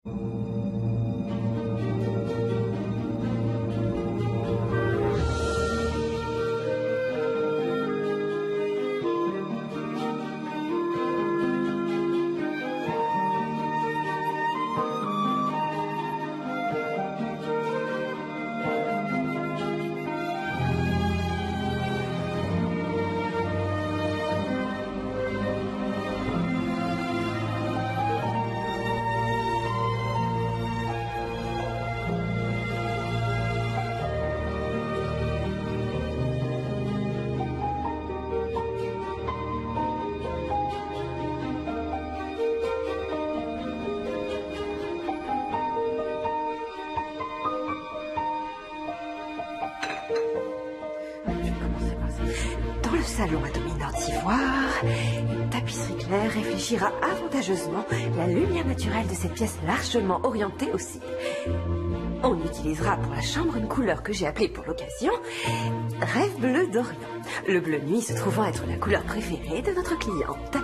Dans le salon à dominante ivoire, une tapisserie claire réfléchira avantageusement la lumière naturelle de cette pièce largement orientée au sud. On utilisera pour la chambre une couleur que j'ai appelée pour l'occasion Rêve bleu d'Orient. Le bleu nuit se trouvant être la couleur préférée de notre cliente.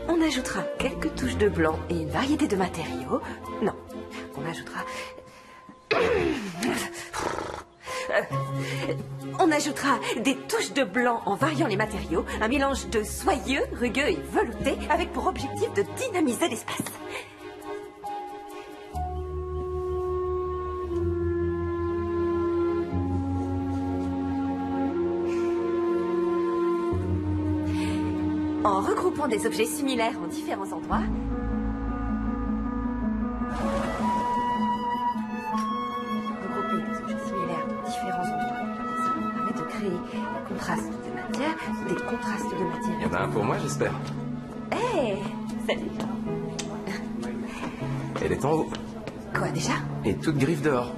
On ajoutera quelques touches de blanc et une variété de matériaux. Non, on ajoutera... On ajoutera des touches de blanc en variant les matériaux, un mélange de soyeux, rugueux et velouté, avec pour objectif de dynamiser l'espace. En regroupant des objets similaires en différents endroits, des contrastes de matière, des contrastes de matière. Il y en a un pour moi, j'espère. Hé, salut. Elle est en haut. Quoi, déjà? Et toute griffe dehors.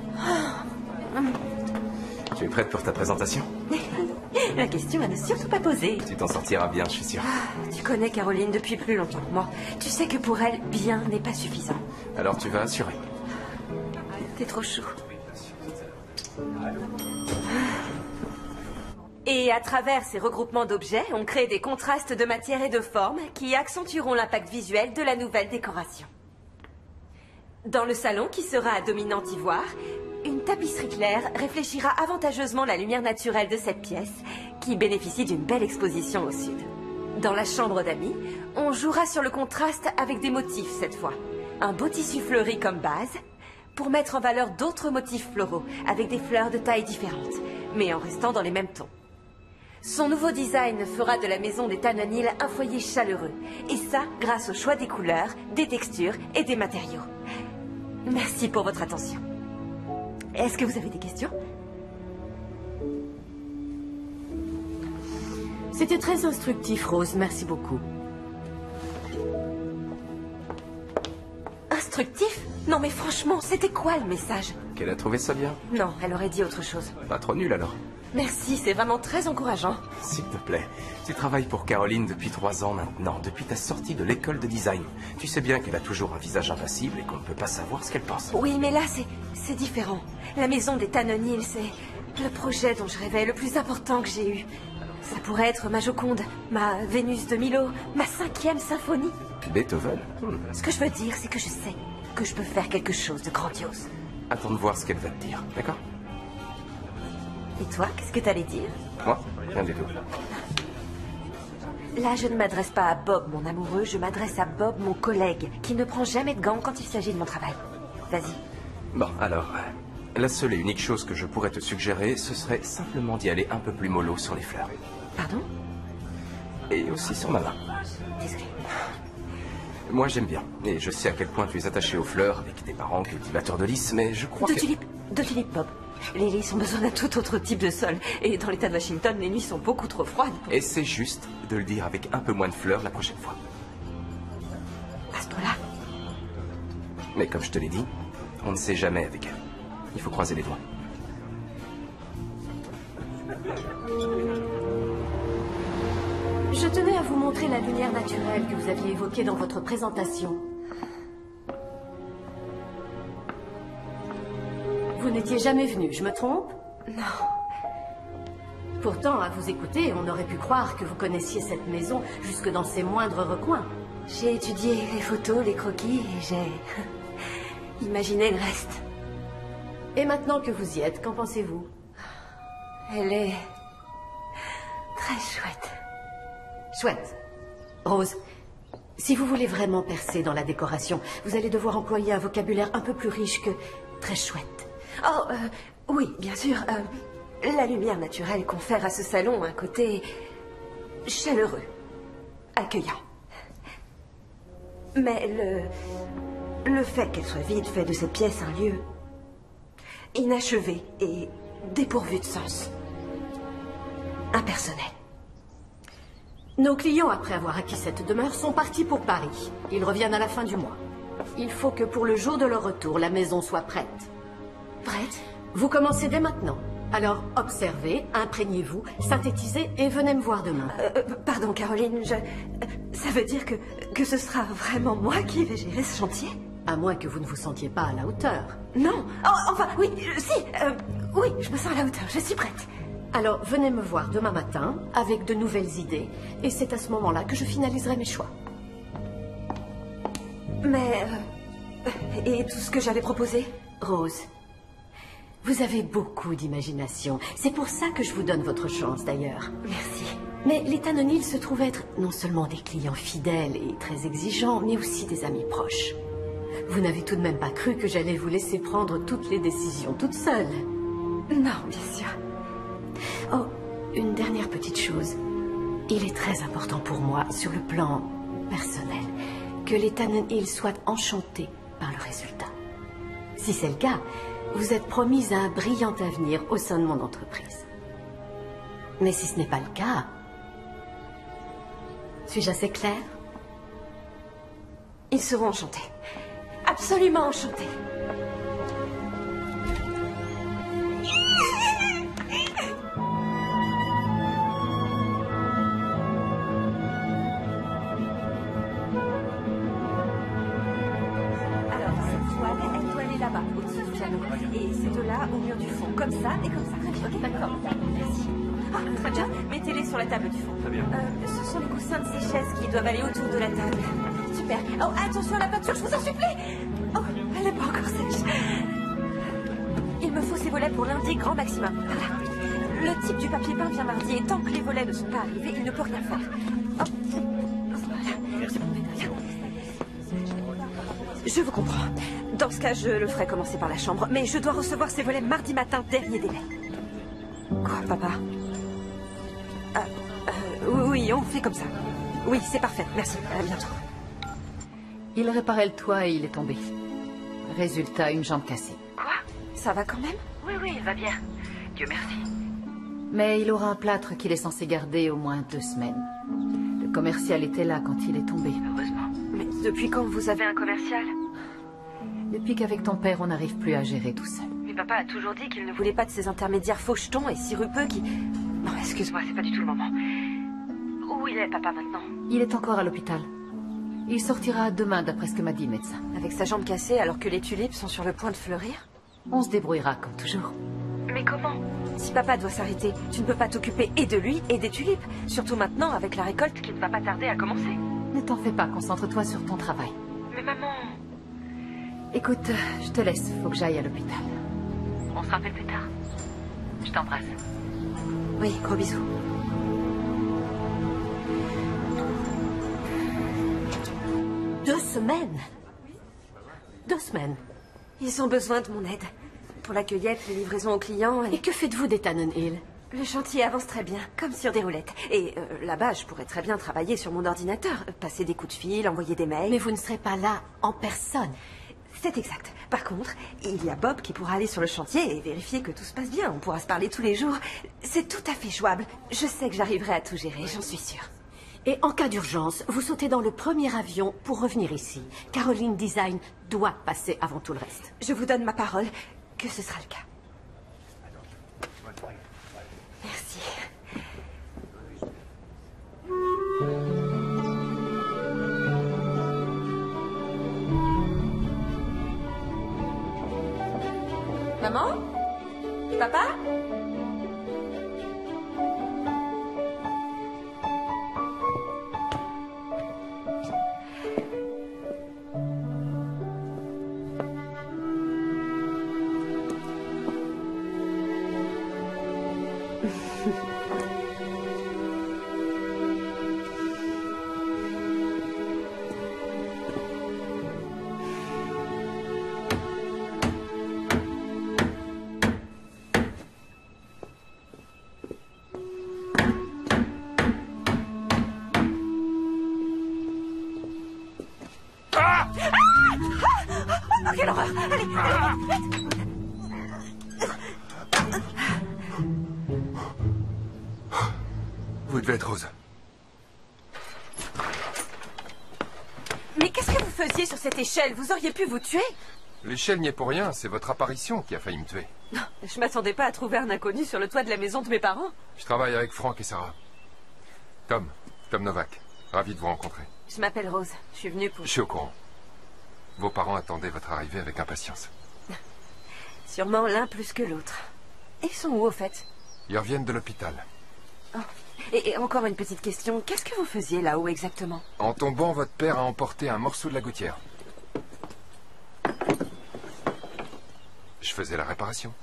Tu es prête pour ta présentation? La question à ne surtout pas poser. Tu t'en sortiras bien, je suis sûr. Tu connais Caroline depuis plus longtemps que moi. Tu sais que pour elle, bien n'est pas suffisant. Alors tu vas assurer. T'es trop chaud. Et à travers ces regroupements d'objets, on crée des contrastes de matière et de forme qui accentueront l'impact visuel de la nouvelle décoration. Dans le salon, qui sera à dominante ivoire, une tapisserie claire réfléchira avantageusement la lumière naturelle de cette pièce, qui bénéficie d'une belle exposition au sud. Dans la chambre d'amis, on jouera sur le contraste avec des motifs cette fois. Un beau tissu fleuri comme base, pour mettre en valeur d'autres motifs floraux, avec des fleurs de tailles différentes, mais en restant dans les mêmes tons. Son nouveau design fera de la maison des Tannenil un foyer chaleureux. Et ça, grâce au choix des couleurs, des textures et des matériaux. Merci pour votre attention. Est-ce que vous avez des questions? C'était très instructif, Rose. Merci beaucoup. Instructif? Non mais franchement, c'était quoi le message? Qu'elle a trouvé ça bien? Non, elle aurait dit autre chose. Pas trop nul alors. Merci, c'est vraiment très encourageant. S'il te plaît, tu travailles pour Caroline depuis 3 ans maintenant, depuis ta sortie de l'école de design. Tu sais bien qu'elle a toujours un visage impassible et qu'on ne peut pas savoir ce qu'elle pense. Oui, mais là, c'est différent. La maison des Tannenil, c'est le projet dont je rêvais, le plus important que j'ai eu. Ça pourrait être ma Joconde, ma Vénus de Milo, ma 5e symphonie. Beethoven. Ce que je veux dire, c'est que je sais que je peux faire quelque chose de grandiose. Attends de voir ce qu'elle va te dire, d'accord? Et toi, qu'est-ce que t'allais dire? Moi? Rien du tout. Là, je ne m'adresse pas à Bob, mon amoureux, je m'adresse à Bob, mon collègue, qui ne prend jamais de gants quand il s'agit de mon travail. Vas-y. Bon, alors, la seule et unique chose que je pourrais te suggérer, ce serait simplement d'y aller un peu plus mollo sur les fleurs. Pardon? Et aussi sur ma main. Désolée. Moi, j'aime bien. Et je sais à quel point tu es attaché aux fleurs avec tes parents cultivateurs de lys, mais je crois que... De tulipes, Bob. Les lys ont besoin d'un tout autre type de sol. Et dans l'état de Washington, les nuits sont beaucoup trop froides. Et c'est juste de le dire avec un peu moins de fleurs la prochaine fois. À ce point-là? Mais comme je te l'ai dit, on ne sait jamais avec elle. Il faut croiser les doigts. Je tenais à vous montrer la lumière naturelle que vous aviez évoquée dans votre présentation. Vous n'étiez jamais venu, je me trompe? Non. Pourtant, à vous écouter, on aurait pu croire que vous connaissiez cette maison jusque dans ses moindres recoins. J'ai étudié les photos, les croquis, et imaginer le reste. Et maintenant que vous y êtes, qu'en pensez-vous? Elle est... très chouette. Chouette. Rose, si vous voulez vraiment percer dans la décoration, vous allez devoir employer un vocabulaire un peu plus riche que très chouette. Oh, oui, bien sûr. La lumière naturelle confère à ce salon un côté chaleureux, accueillant. Mais le fait qu'elle soit vide fait de cette pièce un lieu inachevé et dépourvu de sens. Impersonnel. Nos clients, après avoir acquis cette demeure, sont partis pour Paris. Ils reviennent à la fin du mois. Il faut que pour le jour de leur retour, la maison soit prête. Prête? Vous commencez dès maintenant. Alors, observez, imprégnez-vous, synthétisez et venez me voir demain. Pardon, Caroline, ça veut dire que ce sera vraiment moi qui vais gérer ce chantier? À moins que vous ne vous sentiez pas à la hauteur. Non. Oh, enfin, oui, oui, je me sens à la hauteur, je suis prête. Alors, venez me voir demain matin avec de nouvelles idées. Et c'est à ce moment-là que je finaliserai mes choix. Mais... et tout ce que j'avais proposé? Rose, vous avez beaucoup d'imagination. C'est pour ça que je vous donne votre chance, d'ailleurs. Merci. Mais les Tannenhill se trouvent être non seulement des clients fidèles et très exigeants, mais aussi des amis proches. Vous n'avez tout de même pas cru que j'allais vous laisser prendre toutes les décisions toute seule? Non, bien sûr. Oh, une dernière petite chose. Il est très important pour moi, sur le plan personnel, que les Tannenhill soient enchantés par le résultat. Si c'est le cas, vous êtes promise à un brillant avenir au sein de mon entreprise. Mais si ce n'est pas le cas, suis-je assez claire? Ils seront enchantés. Absolument enchantés. Là-bas, au-dessus du piano. Et ces deux-là au mur du fond. Comme ça et comme ça. Ok, d'accord. Merci. Ah, très bien. Mettez-les sur la table du fond. Très bien. Ce sont les coussins de ces chaises qui doivent aller autour de la table. Super. Oh, attention à la peinture, je vous en supplie. Oh, elle n'est pas encore sèche. Il me faut ces volets pour lundi, grand maximum. Voilà. Le type du papier peint vient mardi et tant que les volets ne sont pas arrivés, il ne peut rien faire. Oh. Voilà. Merci. Je vous comprends. Dans ce cas, je le ferai commencer par la chambre. Mais je dois recevoir ces volets mardi matin, dernier délai. Quoi, papa? Oui, on fait comme ça. Oui, c'est parfait. Merci. À bientôt. Il réparait le toit et il est tombé. Résultat, une jambe cassée. Quoi? Ça va quand même? Oui, il va bien. Dieu merci. Mais il aura un plâtre qu'il est censé garder au moins 2 semaines. Le commercial était là quand il est tombé. Heureusement. Mais depuis quand vous avez un commercial? Depuis qu'avec ton père, on n'arrive plus à gérer tout seul. Mais papa a toujours dit qu'il ne voulait pas de ces intermédiaires fauchetons et sirupeux qui... Non, excuse-moi, c'est pas du tout le moment. Où il est, papa, maintenant? Il est encore à l'hôpital. Il sortira demain, d'après ce que m'a dit le médecin. Avec sa jambe cassée, alors que les tulipes sont sur le point de fleurir? On se débrouillera, comme toujours. Mais comment? Si papa doit s'arrêter, tu ne peux pas t'occuper et de lui et des tulipes. Surtout maintenant, avec la récolte qui ne va pas tarder à commencer. Ne t'en fais pas, concentre-toi sur ton travail. Mais maman... Écoute, je te laisse, faut que j'aille à l'hôpital. On se rappelle plus tard. Je t'embrasse. Oui, gros bisous. Deux semaines? 2 semaines. Ils ont besoin de mon aide. Pour la cueillette, les livraisons aux clients Et que faites-vous des Tannenhill? Le chantier avance très bien, comme sur des roulettes. Et là-bas, je pourrais très bien travailler sur mon ordinateur. Passer des coups de fil, envoyer des mails. Mais vous ne serez pas là en personne. C'est exact. Par contre, il y a Bob qui pourra aller sur le chantier et vérifier que tout se passe bien. On pourra se parler tous les jours. C'est tout à fait jouable. Je sais que j'arriverai à tout gérer, j'en suis sûre. Et en cas d'urgence, vous sautez dans le premier avion pour revenir ici. Caroline Design doit passer avant tout le reste. Je vous donne ma parole que ce sera le cas. Merci. Maman? Papa? Quelle horreur! Allez, Vous devez être Rose. mais qu'est-ce que vous faisiez sur cette échelle? Vous auriez pu vous tuer? L'échelle n'y est pour rien, c'est votre apparition qui a failli me tuer. Je m'attendais pas à trouver un inconnu sur le toit de la maison de mes parents. Je travaille avec Franck et Sarah. Tom Novak. Ravi de vous rencontrer. Je m'appelle Rose. Je suis venue pour... Je suis au courant. Vos parents attendaient votre arrivée avec impatience. Sûrement l'un plus que l'autre. Ils sont où, au fait? Ils reviennent de l'hôpital. Oh. Et encore une petite question. Qu'est-ce que vous faisiez là-haut exactement? En tombant, votre père a emporté un morceau de la gouttière. Je faisais la réparation.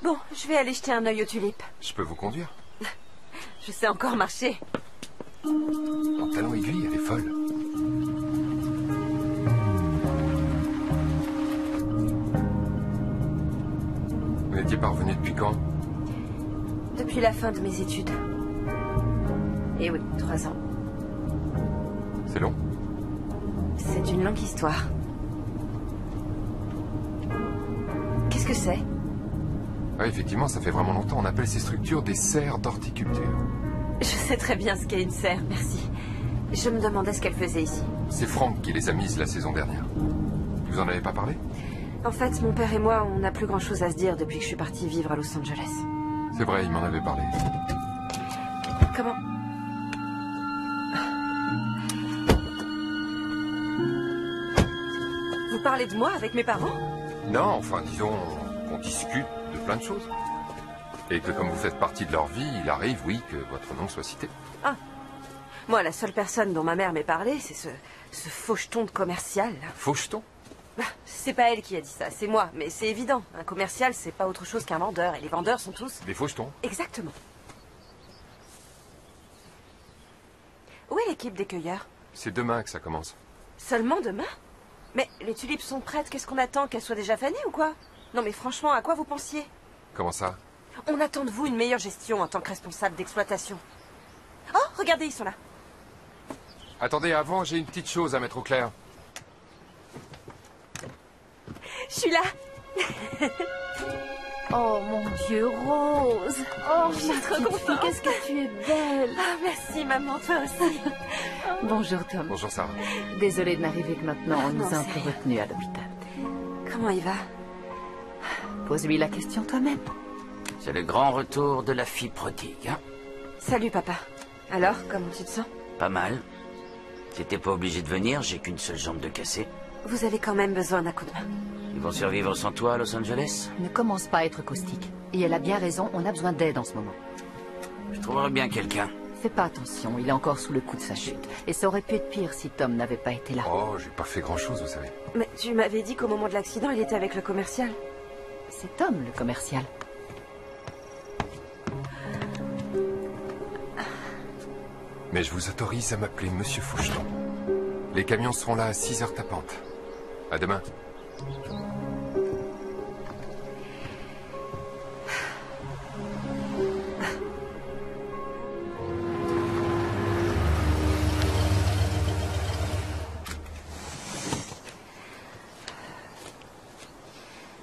Bon, je vais aller jeter un œil aux tulipes. Je peux vous conduire? Je sais encore marcher. Mon talon aiguille, elle est folle. Vous n'étiez pas revenu depuis quand? Depuis la fin de mes études. Et oui, 3 ans. C'est long? C'est une longue histoire. Qu'est-ce que c'est? Oui, effectivement, ça fait vraiment longtemps. On appelle ces structures des serres d'horticulture. Je sais très bien ce qu'est une serre, merci. Je me demandais ce qu'elle faisait ici. C'est Franck qui les a mises la saison dernière. Vous en avez pas parlé? En fait, mon père et moi, on n'a plus grand-chose à se dire depuis que je suis partie vivre à Los Angeles. C'est vrai, il m'en avait parlé. Comment? Vous parlez de moi avec mes parents? Non, enfin, disons qu'on discute de plein de choses. Et que comme vous faites partie de leur vie, il arrive, oui, que votre nom soit cité. Ah. Moi, la seule personne dont ma mère m'ait parlé, c'est ce faucheton de commercial. Faucheton? C'est pas elle qui a dit ça, c'est moi. Mais c'est évident, un commercial, c'est pas autre chose qu'un vendeur. Et les vendeurs sont tous... Des fauchetons? Exactement. Où est l'équipe des cueilleurs? C'est demain que ça commence. Seulement demain? Mais les tulipes sont prêtes, qu'est-ce qu'on attend? Qu'elles soient déjà fanées ou quoi? Non mais franchement, à quoi vous pensiez? Comment ça? On attend de vous une meilleure gestion en tant que responsable d'exploitation. Oh, regardez, ils sont là. Attendez, avant, j'ai une petite chose à mettre au clair. Je suis là. Oh mon Dieu, Rose. Oh, Je suis ma trop petite contente. fille, qu'est-ce que tu es belle. Ah, merci maman, toi aussi. Bonjour, Tom. Bonjour, Sarah. Désolée de n'arriver que maintenant. On Non, nous a un c'est peu rien. retenus à l'hôpital. Comment il va? Pose-lui la question toi-même. C'est le grand retour de la fille prodigue, hein? Salut papa. Alors, comment tu te sens? Pas mal. Si t'es pas obligé de venir, j'ai qu'une seule jambe de cassée. Vous avez quand même besoin d'un coup de main. Ils vont survivre sans toi à Los Angeles? Ne commence pas à être caustique. Et elle a bien raison, on a besoin d'aide en ce moment. Je trouverai bien quelqu'un. Fais pas attention, il est encore sous le coup de sa chute. Et ça aurait pu être pire si Tom n'avait pas été là. Oh, j'ai pas fait grand-chose, vous savez. Mais tu m'avais dit qu'au moment de l'accident, il était avec le commercial. C'est Tom, le commercial. Mais je vous autorise à m'appeler Monsieur Faucheton. Les camions seront là à 6h tapantes. À demain.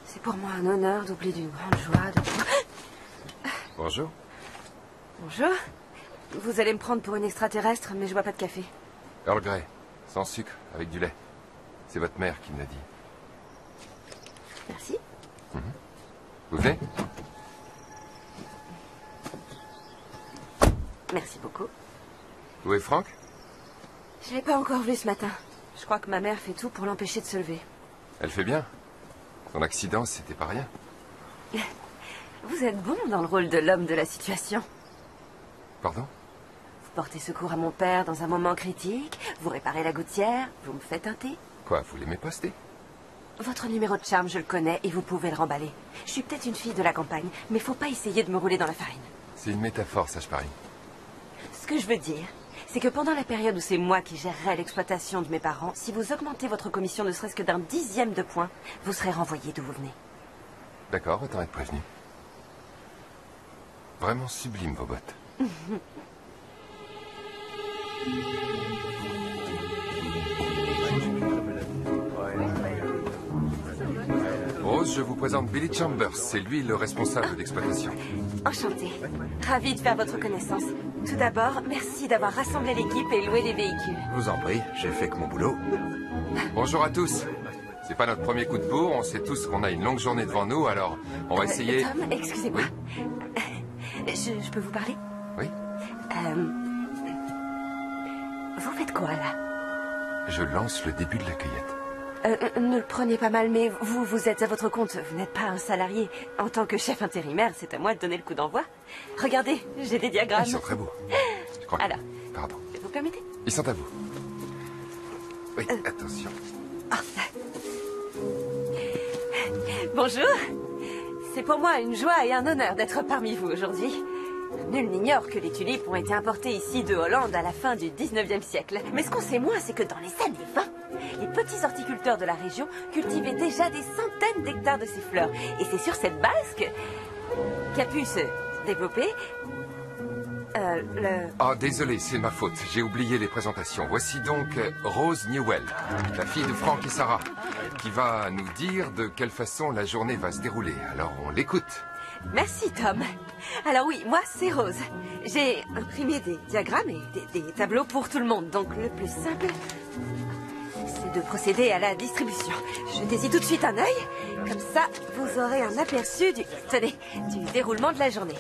C'est pour moi un honneur doubler d'une grande joie de... Bonjour. Bonjour. Vous allez me prendre pour une extraterrestre, mais je bois pas de café. Earl Grey, sans sucre, avec du lait. C'est votre mère qui me l'a dit. Merci. Vous venez? Merci beaucoup. Où est Franck? Je l'ai pas encore vu ce matin. Je crois que ma mère fait tout pour l'empêcher de se lever. Elle fait bien. Son accident, c'était pas rien. Vous êtes bon dans le rôle de l'homme de la situation. Pardon? Vous portez secours à mon père dans un moment critique, vous réparez la gouttière, vous me faites un thé. Quoi, vous l'aimez poster? votre numéro de charme, je le connais et vous pouvez le remballer. Je suis peut-être une fille de la campagne, mais faut pas essayer de me rouler dans la farine. C'est une métaphore, ça, je parie. Ce que je veux dire, c'est que pendant la période où c'est moi qui gérerai l'exploitation de mes parents, si vous augmentez votre commission ne serait-ce que d'un 10e de point, vous serez renvoyé d'où vous venez. D'accord, autant être prévenu. Vraiment sublime, vos bottes. Rose, je vous présente Billy Chambers. C'est lui le responsable d'exploitation. Enchantée. Ravie de faire votre connaissance. Tout d'abord, merci d'avoir rassemblé l'équipe et loué les véhicules. Je vous en prie, j'ai fait que mon boulot. Bonjour à tous. C'est pas notre premier coup de bourre, on sait tous qu'on a une longue journée devant nous, alors on va essayer... Tom, excusez-moi. Je peux vous parler? Oui. Vous faites quoi, là? Je lance le début de la cueillette. Ne le prenez pas mal, mais vous êtes à votre compte. Vous n'êtes pas un salarié. En tant que chef intérimaire, c'est à moi de donner le coup d'envoi. Regardez, j'ai des diagrammes. Ils sont très beaux. Je crois que... Alors. Pardon. Vous permettez? Ils sont à vous. Oui, attention. Bonjour. C'est pour moi une joie et un honneur d'être parmi vous aujourd'hui. Nul n'ignore que les tulipes ont été importées ici de Hollande à la fin du 19e siècle. Mais ce qu'on sait moins, c'est que dans les années 20, les petits horticulteurs de la région cultivaient déjà des centaines d'hectares de ces fleurs. Et c'est sur cette base qu'a pu se développer Ah, désolé, c'est ma faute. J'ai oublié les présentations. Voici donc Rose Newell, la fille de Frank et Sarah, qui va nous dire de quelle façon la journée va se dérouler. Alors, on l'écoute. Merci, Tom. Alors oui, moi, c'est Rose. J'ai imprimé des diagrammes et des tableaux pour tout le monde. Donc, le plus simple, c'est de procéder à la distribution. Je désie tout de suite un œil. Comme ça, vous aurez un aperçu du déroulement de la journée.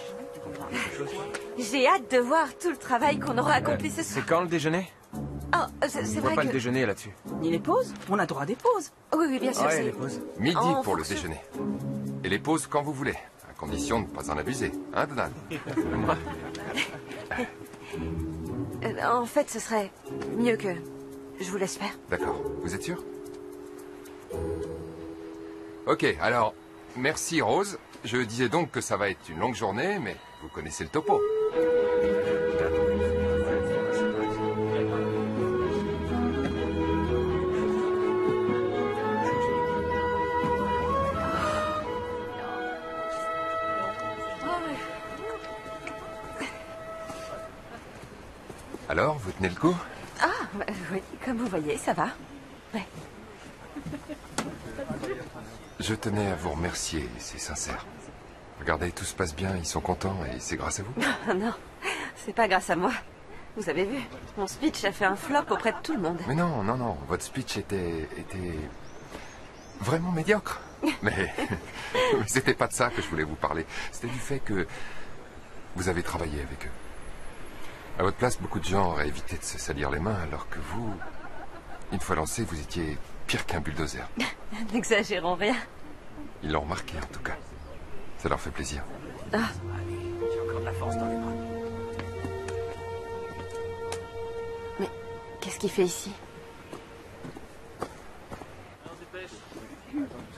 J'ai hâte de voir tout le travail qu'on aura accompli ce soir. C'est quand le déjeuner? Oh, c'est On voit vrai pas que... le déjeuner là-dessus. Ni les pauses. On a droit à des pauses. Oui, bien sûr, Ouais, c'est... les pauses. Midi En pour le fonction- déjeuner. Et les pauses quand vous voulez, à condition de ne pas en abuser. Hein, Donald? En fait, ce serait mieux que je vous laisse faire. D'accord. Vous êtes sûr? Ok, alors, merci Rose. Je disais donc que ça va être une longue journée, mais vous connaissez le topo. Alors, vous tenez le coup? Oui, comme vous voyez, ça va. Ouais. Je tenais à vous remercier, c'est sincère. Regardez, tout se passe bien, ils sont contents et c'est grâce à vous. Non, c'est pas grâce à moi. Vous avez vu, mon speech a fait un flop auprès de tout le monde. Mais non, non, non, votre speech était vraiment médiocre. Mais c'était pas de ça que je voulais vous parler. C'était du fait que vous avez travaillé avec eux. À votre place, beaucoup de gens auraient évité de se salir les mains, alors que vous, une fois lancé, vous étiez pire qu'un bulldozer. N'exagérons rien. Ils l'ont remarqué, en tout cas. Ça leur fait plaisir. J'ai encore de la force dans les bras. Mais qu'est-ce qu'il fait ici?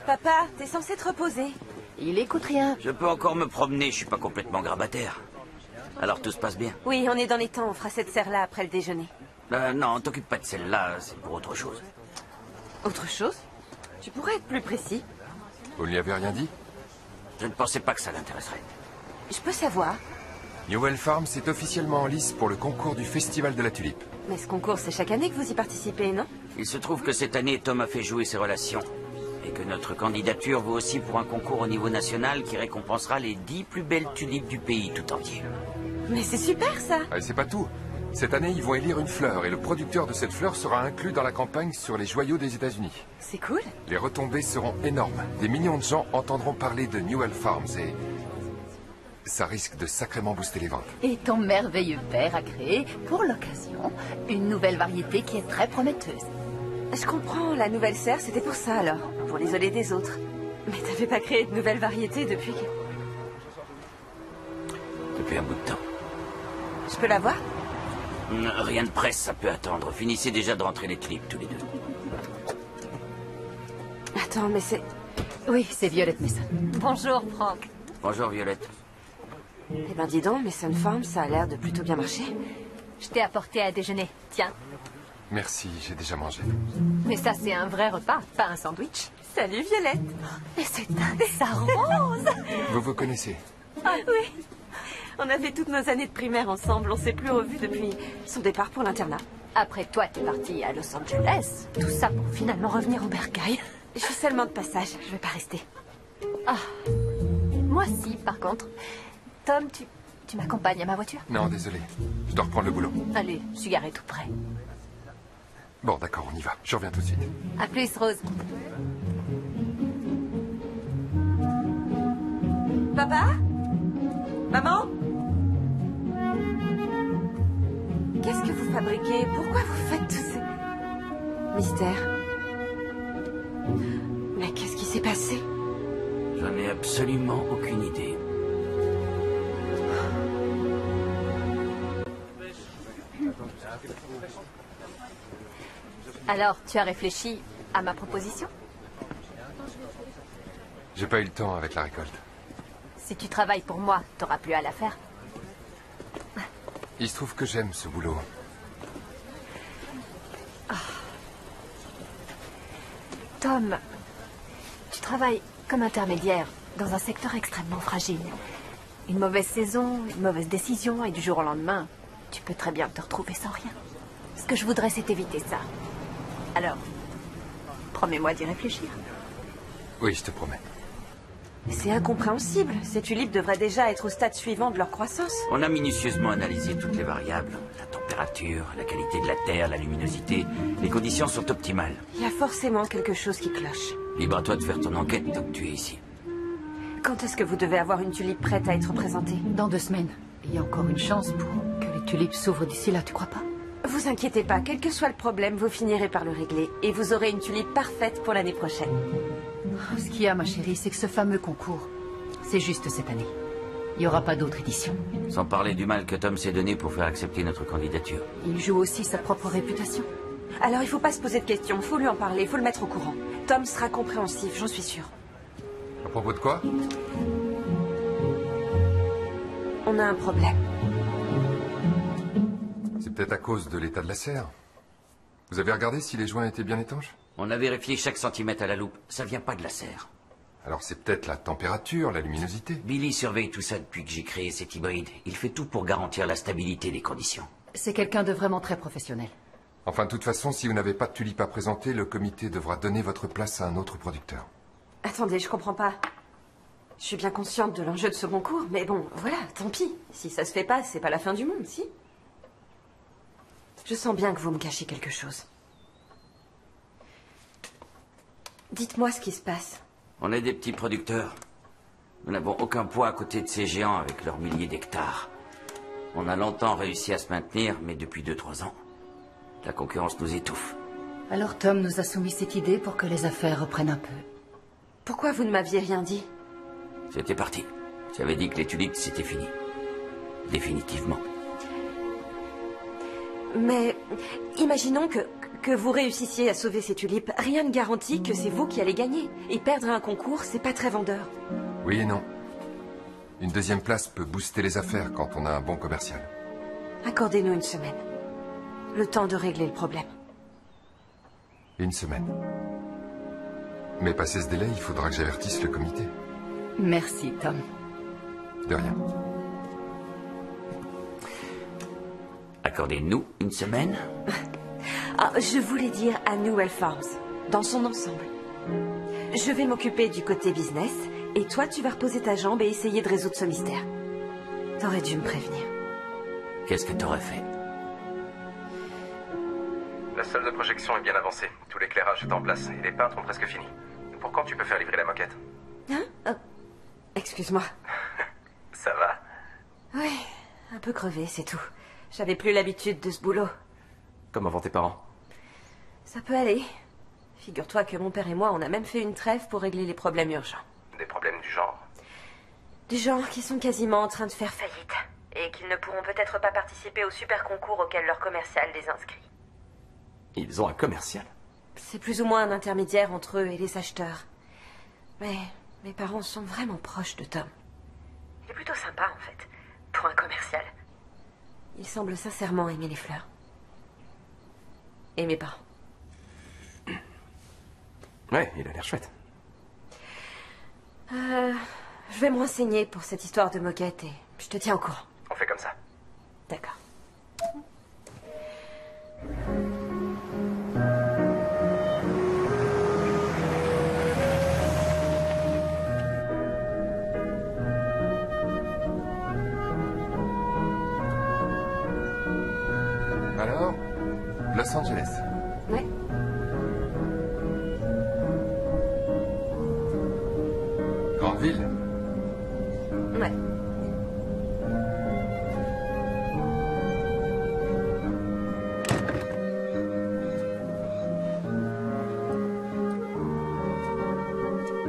Papa, t'es censé te reposer. Il écoute rien. Je peux encore me promener, je suis pas complètement grabataire. Alors tout se passe bien? Oui, on est dans les temps, on fera cette serre-là après le déjeuner. Non, t'occupe pas de celle-là, c'est pour autre chose. Autre chose? Tu pourrais être plus précis? Vous ne lui avez rien dit? Je ne pensais pas que ça l'intéresserait. Je peux savoir. Newell Farms est officiellement en lice pour le concours du Festival de la Tulipe. Mais ce concours, c'est chaque année que vous y participez, non? Il se trouve que cette année, Tom a fait jouer ses relations. Et que notre candidature vaut aussi pour un concours au niveau national qui récompensera les 10 plus belles tulipes du pays tout entier. Mais c'est super, ça! Et c'est pas tout. Cette année, ils vont élire une fleur et le producteur de cette fleur sera inclus dans la campagne sur les joyaux des États-Unis. C'est cool. Les retombées seront énormes. Des millions de gens entendront parler de Newell Farms et ça risque de sacrément booster les ventes. Et ton merveilleux père a créé, pour l'occasion, une nouvelle variété qui est très prometteuse. Je comprends, la nouvelle serre, c'était pour ça alors, pour l'isoler des autres. Mais t'avais pas créé de nouvelles variétés depuis que... Depuis un bout de temps. Je peux la voir? Rien de presse, ça peut attendre. Finissez déjà de rentrer les tulipes tous les deux. Attends, mais c'est... Oui, c'est Violette Mason. Bonjour, Franck. Bonjour, Violette. Eh ben dis donc, Mason Farm, ça a l'air de plutôt bien marcher. Je t'ai apporté à déjeuner. Tiens. Merci, j'ai déjà mangé. Mais ça, c'est un vrai repas, pas un sandwich. Salut Violette. Mais c'est dingue, ça rose. Vous vous connaissez? Ah oui. On a fait toutes nos années de primaire ensemble, on s'est plus revus depuis son départ pour l'internat. Après toi, t'es parti à Los Angeles. Tout ça pour finalement revenir au bercail. Je suis seulement de passage, je vais pas rester. Ah. Moi si, par contre. Tom, tu m'accompagnes à ma voiture? Non, désolé. Je dois reprendre le boulot. Allez, je suis garée tout près. Bon, d'accord, on y va. Je reviens tout de suite. À plus, Rose. Papa? Maman? Qu'est-ce que vous fabriquez? Pourquoi vous faites tous ces... mystères? Mais qu'est-ce qui s'est passé? J'en ai absolument aucune idée. Alors, tu as réfléchi à ma proposition? J'ai pas eu le temps avec la récolte. Si tu travailles pour moi, t'auras plus à la faire. Il se trouve que j'aime ce boulot. Tom, tu travailles comme intermédiaire dans un secteur extrêmement fragile. Une mauvaise saison, une mauvaise décision, et du jour au lendemain, tu peux très bien te retrouver sans rien. Ce que je voudrais, c'est éviter ça. Alors, promets-moi d'y réfléchir. Oui, je te promets. C'est incompréhensible. Ces tulipes devraient déjà être au stade suivant de leur croissance. On a minutieusement analysé toutes les variables. La température, la qualité de la terre, la luminosité. Les conditions sont optimales. Il y a forcément quelque chose qui cloche. Libre à toi de faire ton enquête tant que tu es ici. Quand est-ce que vous devez avoir une tulipe prête à être présentée? Dans 2 semaines. Il y a encore une chance pour que les tulipes s'ouvrent d'ici là, tu crois pas? Vous inquiétez pas, quel que soit le problème, vous finirez par le régler. Et vous aurez une tulipe parfaite pour l'année prochaine. Ce qu'il y a, ma chérie, c'est que ce fameux concours, c'est juste cette année. Il n'y aura pas d'autre édition. Sans parler du mal que Tom s'est donné pour faire accepter notre candidature. Il joue aussi sa propre réputation. Alors il faut pas se poser de questions, faut lui en parler, faut le mettre au courant. Tom sera compréhensif, j'en suis sûre. À propos de quoi? On a un problème. C'est peut-être à cause de l'état de la serre. Vous avez regardé si les joints étaient bien étanches? On a vérifié chaque centimètre à la loupe. Ça vient pas de la serre. Alors c'est peut-être la température, la luminosité. Billy surveille tout ça depuis que j'ai créé cet hybride. Il fait tout pour garantir la stabilité des conditions. C'est quelqu'un de vraiment très professionnel. Enfin, de toute façon, si vous n'avez pas de tulipes à présenter, le comité devra donner votre place à un autre producteur. Attendez, je comprends pas. Je suis bien consciente de l'enjeu de ce concours, mais bon, voilà, tant pis. Si ça se fait pas, c'est pas la fin du monde, si? Je sens bien que vous me cachez quelque chose. Dites-moi ce qui se passe. On est des petits producteurs. Nous n'avons aucun poids à côté de ces géants avec leurs milliers d'hectares. On a longtemps réussi à se maintenir, mais depuis 2-3 ans, la concurrence nous étouffe. Alors Tom nous a soumis cette idée pour que les affaires reprennent un peu. Pourquoi vous ne m'aviez rien dit? C'était parti. J'avais dit que les tulipes, c'était fini. Définitivement. Mais imaginons que vous réussissiez à sauver ces tulipes. Rien ne garantit que c'est vous qui allez gagner. Et perdre un concours, c'est pas très vendeur. Oui et non. Une deuxième place peut booster les affaires quand on a un bon commercial. Accordez-nous une semaine. Le temps de régler le problème. 1 semaine. Mais passé ce délai, il faudra que j'avertisse le comité. Merci, Tom. De rien. Accordez-nous 1 semaine. Ah, je voulais dire à Newell Farms, dans son ensemble. Je vais m'occuper du côté business, et toi, tu vas reposer ta jambe et essayer de résoudre ce mystère. T'aurais dû me prévenir. Qu'est-ce que t'aurais fait? La salle de projection est bien avancée. Tout l'éclairage est en place et les peintres ont presque fini. Pour quand tu peux faire livrer la moquette? Hein? Oh. Excuse-moi. Ça va? Oui, un peu crevé, c'est tout. J'avais plus l'habitude de ce boulot. Comment vont tes parents? Ça peut aller. Figure-toi que mon père et moi, on a même fait une trêve pour régler les problèmes urgents. Des problèmes du genre? Du genre qui sont quasiment en train de faire faillite. Et qu'ils ne pourront peut-être pas participer au super concours auquel leur commercial les inscrit. Ils ont un commercial? C'est plus ou moins un intermédiaire entre eux et les acheteurs. Mais mes parents sont vraiment proches de Tom. Il est plutôt sympa, en fait, pour un commercial. Il semble sincèrement aimer les fleurs. Et mes parents. Ouais, il a l'air chouette. Je vais me renseigner pour cette histoire de moquette et je te tiens au courant. On fait comme ça. D'accord. Alors, Los Angeles. Ouais. Grande ville. Ouais.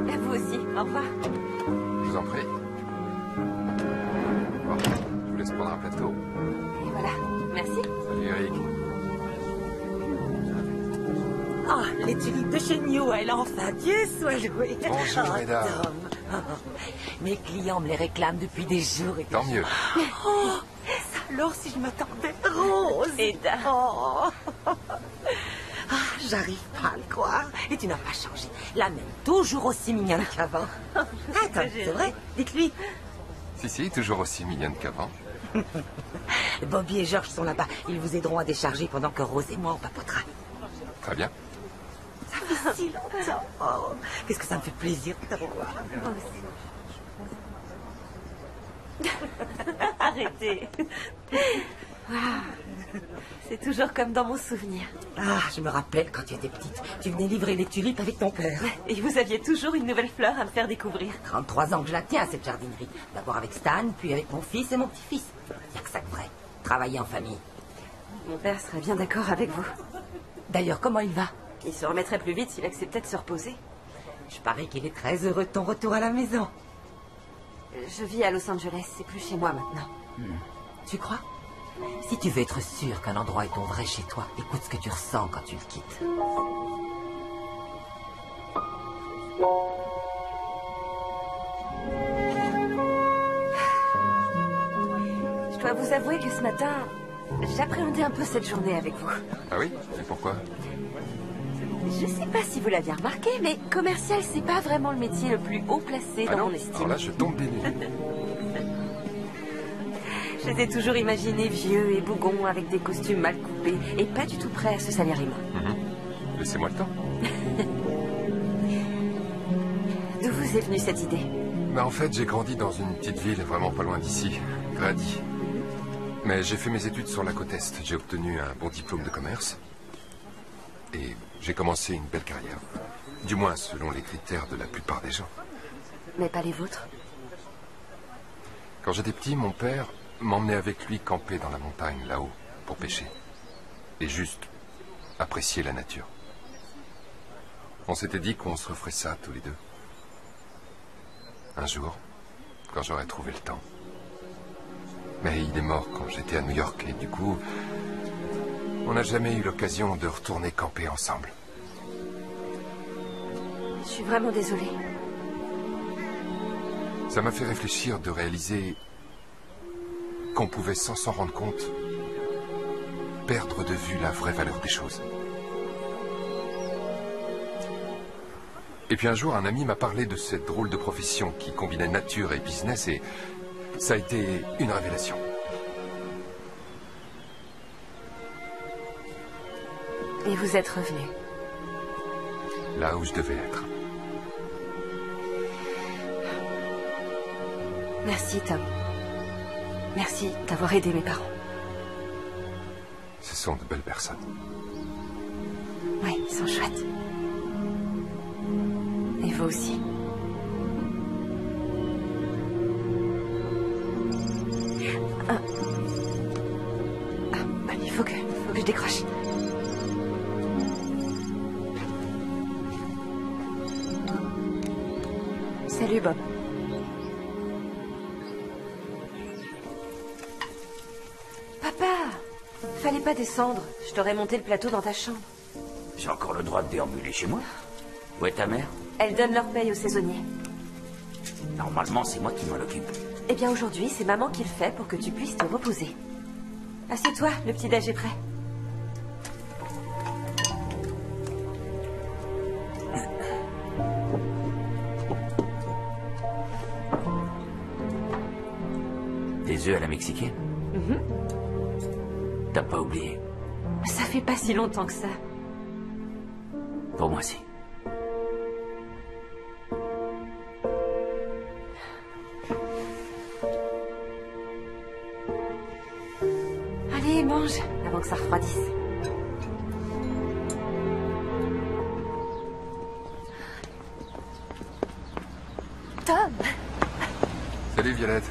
À vous aussi. Au revoir. Je vous en prie. Bon, je vous laisse prendre un plateau. Et voilà. Merci. Salut Eric. Ah, les tulipes de chez Newell, enfin, Dieu soit loué. Bonjour, mesdames. Tom. Mes clients me les réclament depuis des jours et des Tant mieux. Oh, alors si je m'attendais, Rose. Eda. Oh. Ah, j'arrive pas à le croire. Et tu n'as pas changé. La même, toujours aussi mignonne qu'avant. Attends, c'est vrai? Dites-lui. Si, toujours aussi mignonne qu'avant. Bobby et George sont là-bas. Ils vous aideront à décharger pendant que Rose et moi on papotera. Très bien. Ça fait si longtemps. Oh, qu'est-ce que ça me fait plaisir de te revoir. Arrêtez. C'est toujours comme dans mon souvenir. Ah, je me rappelle quand tu étais petite. Tu venais livrer les tulipes avec ton père. Et vous aviez toujours une nouvelle fleur à me faire découvrir. 33 ans que je la tiens, cette jardinerie. D'abord avec Stan, puis avec mon fils et mon petit-fils. Il n'y a que ça de vrai. Travailler en famille. Mon père serait bien d'accord avec vous. D'ailleurs, comment il va? Il se remettrait plus vite s'il acceptait de se reposer. Je parie qu'il est très heureux de ton retour à la maison. Je vis à Los Angeles, c'est plus chez moi maintenant. Tu crois? Si tu veux être sûr qu'un endroit est ton vrai chez toi, écoute ce que tu ressens quand tu le quittes. Je dois vous avouer que ce matin, j'appréhendais un peu cette journée avec vous. Ah oui? Et pourquoi? Je sais pas si vous l'aviez remarqué, mais commercial, c'est pas vraiment le métier le plus haut placé Ah dans non? mon estime. Alors là, je tombe des nues. Je les ai toujours imaginés vieux et bougons avec des costumes mal coupés et pas du tout prêts à se salir les mains. Laissez-moi le temps. D'où vous est venue cette idée? Bah, en fait, j'ai grandi dans une petite ville vraiment pas loin d'ici, Grady. Mais j'ai fait mes études sur la côte Est. J'ai obtenu un bon diplôme de commerce. Et j'ai commencé une belle carrière. Du moins, selon les critères de la plupart des gens. Mais pas les vôtres. Quand j'étais petit, mon père m'emmenait avec lui camper dans la montagne, là-haut, pour pêcher. Et juste apprécier la nature. On s'était dit qu'on se referait ça tous les deux. Un jour, quand j'aurais trouvé le temps. Mais il est mort quand j'étais à New York et du coup, on n'a jamais eu l'occasion de retourner camper ensemble. Je suis vraiment désolée. Ça m'a fait réfléchir de réaliser qu'on pouvait, sans s'en rendre compte, perdre de vue la vraie valeur des choses. Et puis un jour, un ami m'a parlé de cette drôle de profession qui combinait nature et business et ça a été une révélation. Et vous êtes revenu. Là où je devais être. Merci, Tom. Merci d'avoir aidé mes parents. Ce sont de belles personnes. Oui, ils sont chouettes. Et vous aussi. Il faut que je décroche. Salut, Bob. Papa, fallait pas descendre. Je t'aurais monté le plateau dans ta chambre. J'ai encore le droit de déambuler chez moi. Où est ta mère? Elle donne leur paye aux saisonniers. Normalement, c'est moi qui m'en occupe. Eh bien, aujourd'hui, c'est maman qui le fait pour que tu puisses te reposer. Assieds-toi, le petit-déj est prêt. Des œufs à la mexicaine? T'as pas oublié? Ça fait pas si longtemps que ça. Pour moi, si. Allez, mange, avant que ça refroidisse. Tom, Salut Violette.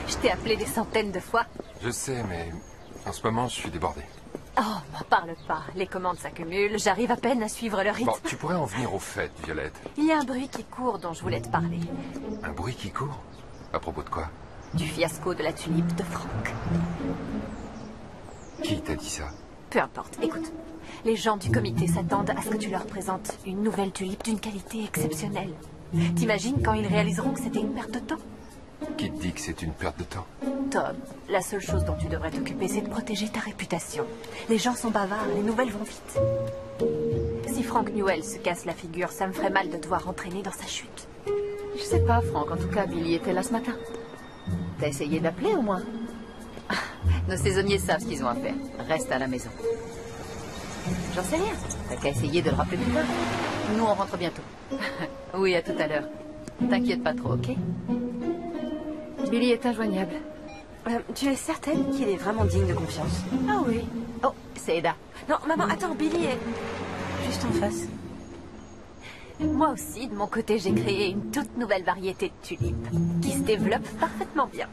je t'ai appelé des centaines de fois. Je sais, mais en ce moment, je suis débordé. Oh, m'en parle pas. Les commandes s'accumulent. J'arrive à peine à suivre le rythme. Bon, tu pourrais en venir au fait, Violette. Il y a un bruit qui court dont je voulais te parler. Un bruit qui court? À propos de quoi? Du fiasco de la tulipe de Franck. Qui t'a dit ça? Peu importe. Écoute, les gens du comité s'attendent à ce que tu leur présentes une nouvelle tulipe d'une qualité exceptionnelle. T'imagines quand ils réaliseront que c'était une perte de temps? Qui te dit que c'est une perte de temps? Tom, la seule chose dont tu devrais t'occuper, c'est de protéger ta réputation. Les gens sont bavards, les nouvelles vont vite. Si Frank Newell se casse la figure, ça me ferait mal de te voir entraîner dans sa chute. Je sais pas, Frank. En tout cas, Billy était là ce matin. T'as essayé d'appeler au moins? Nos saisonniers savent ce qu'ils ont à faire. Reste à la maison. J'en sais rien. T'as qu'à essayer de le rappeler plus tard. Nous, on rentre bientôt. Oui, à tout à l'heure. T'inquiète pas trop, ok? Billy est injoignable. Tu es certaine qu'il est vraiment digne de confiance? Ah oui. Oh, c'est Eda. Non, maman, attends, Billy est juste en face. Moi aussi, de mon côté, j'ai créé une toute nouvelle variété de tulipes qui se développe parfaitement bien.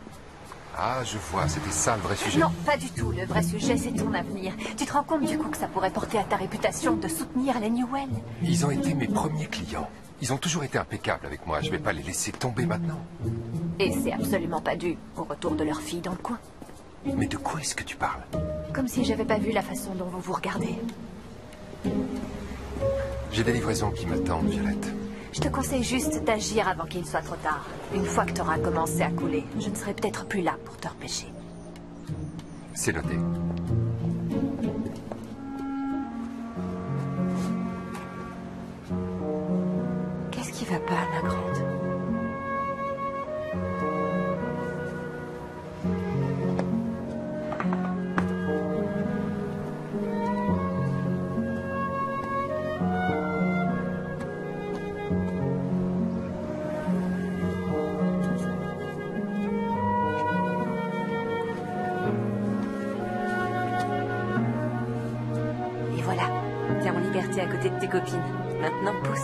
Ah, je vois, c'était ça le vrai sujet. Non, pas du tout. Le vrai sujet, c'est ton avenir. Tu te rends compte du coup que ça pourrait porter à ta réputation de soutenir les Newell? Ils ont été mes premiers clients. Ils ont toujours été impeccables avec moi. Je vais pas les laisser tomber maintenant. Et c'est absolument pas dû au retour de leur fille dans le coin. Mais de quoi est-ce que tu parles? Comme si j'avais pas vu la façon dont vous vous regardez. J'ai des livraisons qui m'attendent, Violette. Je te conseille juste d'agir avant qu'il soit trop tard. Une fois que tu auras commencé à couler, je ne serai peut-être plus là pour te repêcher. C'est noté. Qu'est-ce qui va pas, ma grande? Et voilà, t'es en liberté à côté de tes copines. Maintenant, pousse.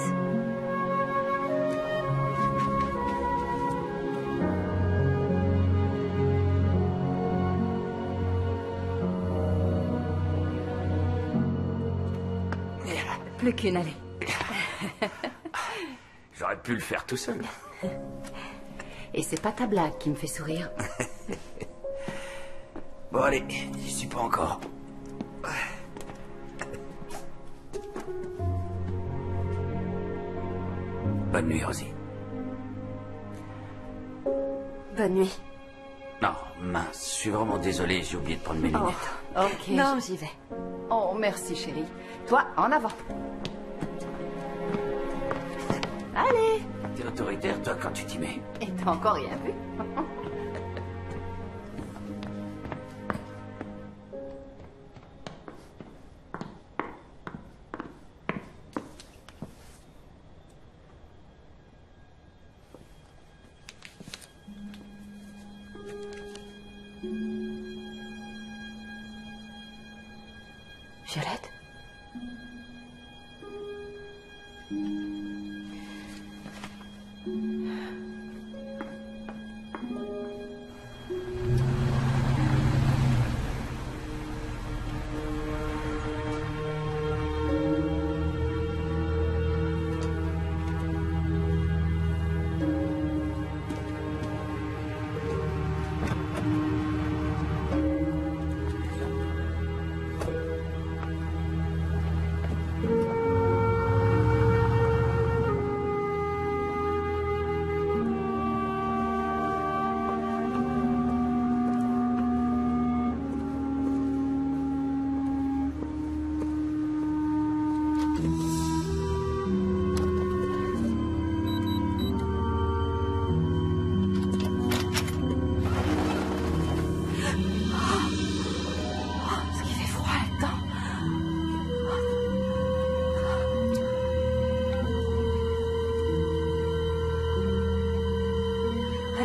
Plus qu'une, allez. J'aurais pu le faire tout seul. Et c'est pas ta blague qui me fait sourire. Bon, allez, j'y suis pas encore. Bonne nuit, Rosie. Bonne nuit. Non, mince, je suis vraiment désolé, j'ai oublié de prendre mes lunettes. Ok. Non, j'y vais. Oh, merci, chérie. Toi, en avant. Allez. T'es autoritaire, toi, quand tu t'y mets. Et t'as encore rien vu? Violette?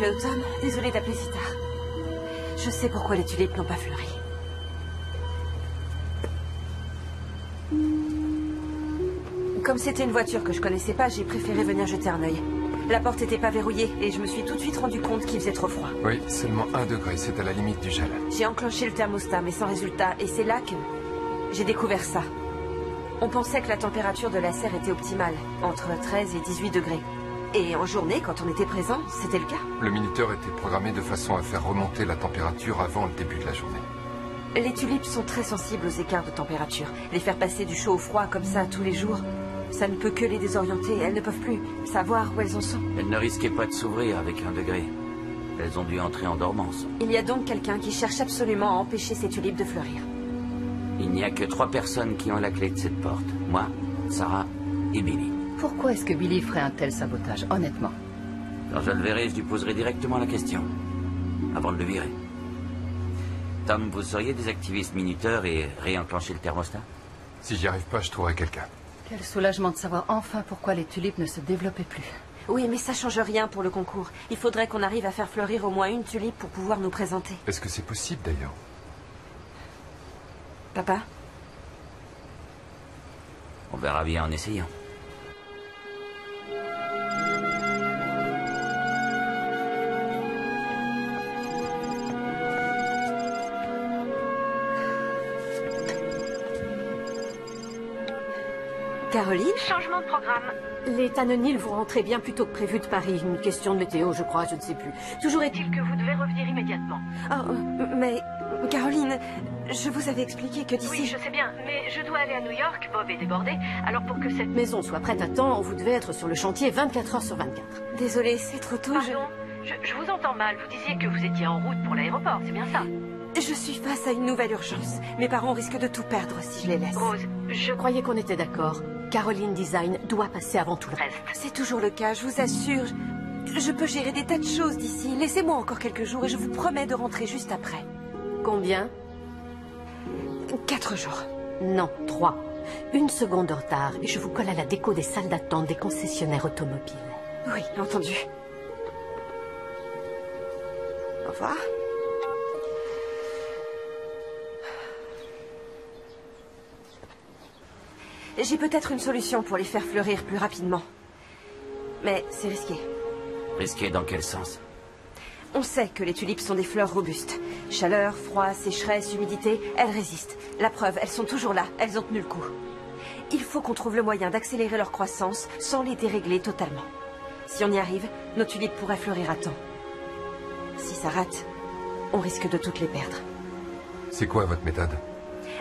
Hello Tom, désolée d'appeler si tard. Je sais pourquoi les tulipes n'ont pas fleuri. Comme c'était une voiture que je connaissais pas, j'ai préféré venir jeter un œil. La porte était pas verrouillée et je me suis tout de suite rendu compte qu'il faisait trop froid. Oui, seulement 1 degré, c'est à la limite du gel. J'ai enclenché le thermostat, mais sans résultat, et c'est là que j'ai découvert ça. On pensait que la température de la serre était optimale, entre 13 et 18 degrés. Et en journée, quand on était présent, c'était le cas. Le minuteur était programmé de façon à faire remonter la température avant le début de la journée. Les tulipes sont très sensibles aux écarts de température. Les faire passer du chaud au froid comme ça tous les jours, ça ne peut que les désorienter. Elles ne peuvent plus savoir où elles en sont. Elles ne risquaient pas de s'ouvrir avec 1 degré. Elles ont dû entrer en dormance. Il y a donc quelqu'un qui cherche absolument à empêcher ces tulipes de fleurir. Il n'y a que 3 personnes qui ont la clé de cette porte. Moi, Sarah et Billy. Pourquoi est-ce que Billy ferait un tel sabotage, honnêtement? Quand je le verrai, je lui poserai directement la question. Avant de le virer. Tom, vous sauriez désactiver ce minuteur et réenclencher le thermostat? Si j'y arrive pas, je trouverai quelqu'un. Quel soulagement de savoir enfin pourquoi les tulipes ne se développaient plus. Oui, mais ça change rien pour le concours. Il faudrait qu'on arrive à faire fleurir au moins une tulipe pour pouvoir nous présenter. Est-ce que c'est possible, d'ailleurs? Papa? On verra bien en essayant. Caroline? Changement de programme. Les Tannenil vont rentrer bien plus tôt que prévu de Paris. Une question de météo, je crois, je ne sais plus. Toujours est-il que vous devez revenir immédiatement. Oh, mais... Caroline, je vous avais expliqué que d'ici... Oui, je sais bien, mais je dois aller à New York. Bob est débordé. Alors pour que cette maison soit prête à temps, vous devez être sur le chantier 24 heures sur 24. Désolée, c'est trop tôt. Pardon, je vous entends mal. Vous disiez que vous étiez en route pour l'aéroport, c'est bien ça? Je suis face à une nouvelle urgence. Mes parents risquent de tout perdre si je les laisse. Rose, je croyais qu'on était d'accord. Caroline Design doit passer avant tout le reste. C'est toujours le cas, je vous assure. Je peux gérer des tas de choses d'ici. Laissez-moi encore quelques jours et je vous promets de rentrer juste après. Combien? 4 jours. Non, 3. 1 seconde de retard et je vous colle à la déco des salles d'attente des concessionnaires automobiles. Oui, entendu. Au revoir. J'ai peut-être une solution pour les faire fleurir plus rapidement. Mais c'est risqué. Risqué dans quel sens? On sait que les tulipes sont des fleurs robustes. Chaleur, froid, sécheresse, humidité, elles résistent. La preuve, elles sont toujours là, elles ont tenu le coup. Il faut qu'on trouve le moyen d'accélérer leur croissance sans les dérégler totalement. Si on y arrive, nos tulipes pourraient fleurir à temps. Si ça rate, on risque de toutes les perdre. C'est quoi votre méthode?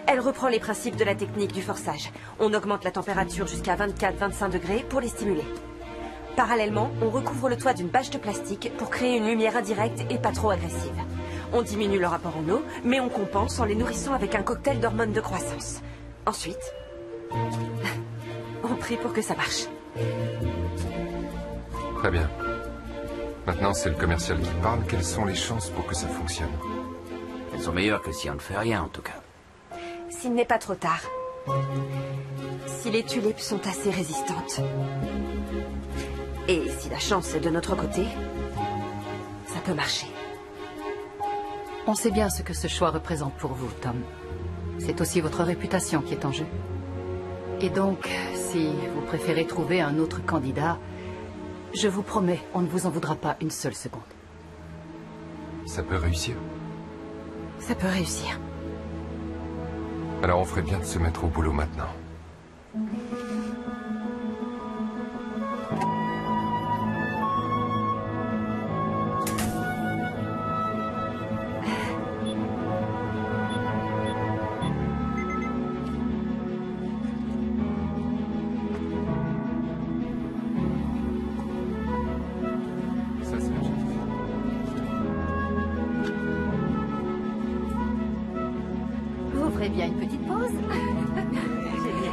Elle reprend les principes de la technique du forçage. On augmente la température jusqu'à 24-25 degrés pour les stimuler. Parallèlement, on recouvre le toit d'une bâche de plastique pour créer une lumière indirecte et pas trop agressive. On diminue le rapport en eau, mais on compense en les nourrissant avec un cocktail d'hormones de croissance. Ensuite, on prie pour que ça marche. Très bien. Maintenant, c'est le commercial qui parle. Quelles sont les chances pour que ça fonctionne? Elles sont meilleures que si on ne fait rien, en tout cas. S'il n'est pas trop tard. Si les tulipes sont assez résistantes. Et si la chance est de notre côté, ça peut marcher. On sait bien ce que ce choix représente pour vous, Tom. C'est aussi votre réputation qui est en jeu. Et donc, si vous préférez trouver un autre candidat, je vous promets, on ne vous en voudra pas une seule seconde. Ça peut réussir. Ça peut réussir. Alors on ferait bien de se mettre au boulot maintenant. Vous ferez bien une petite pause?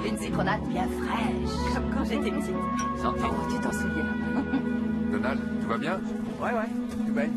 Une citronnade bien fraîche. Comme quand j'étais petite. Oh, tu t'en souviens? Donald, tout va bien? Ouais, tout bien.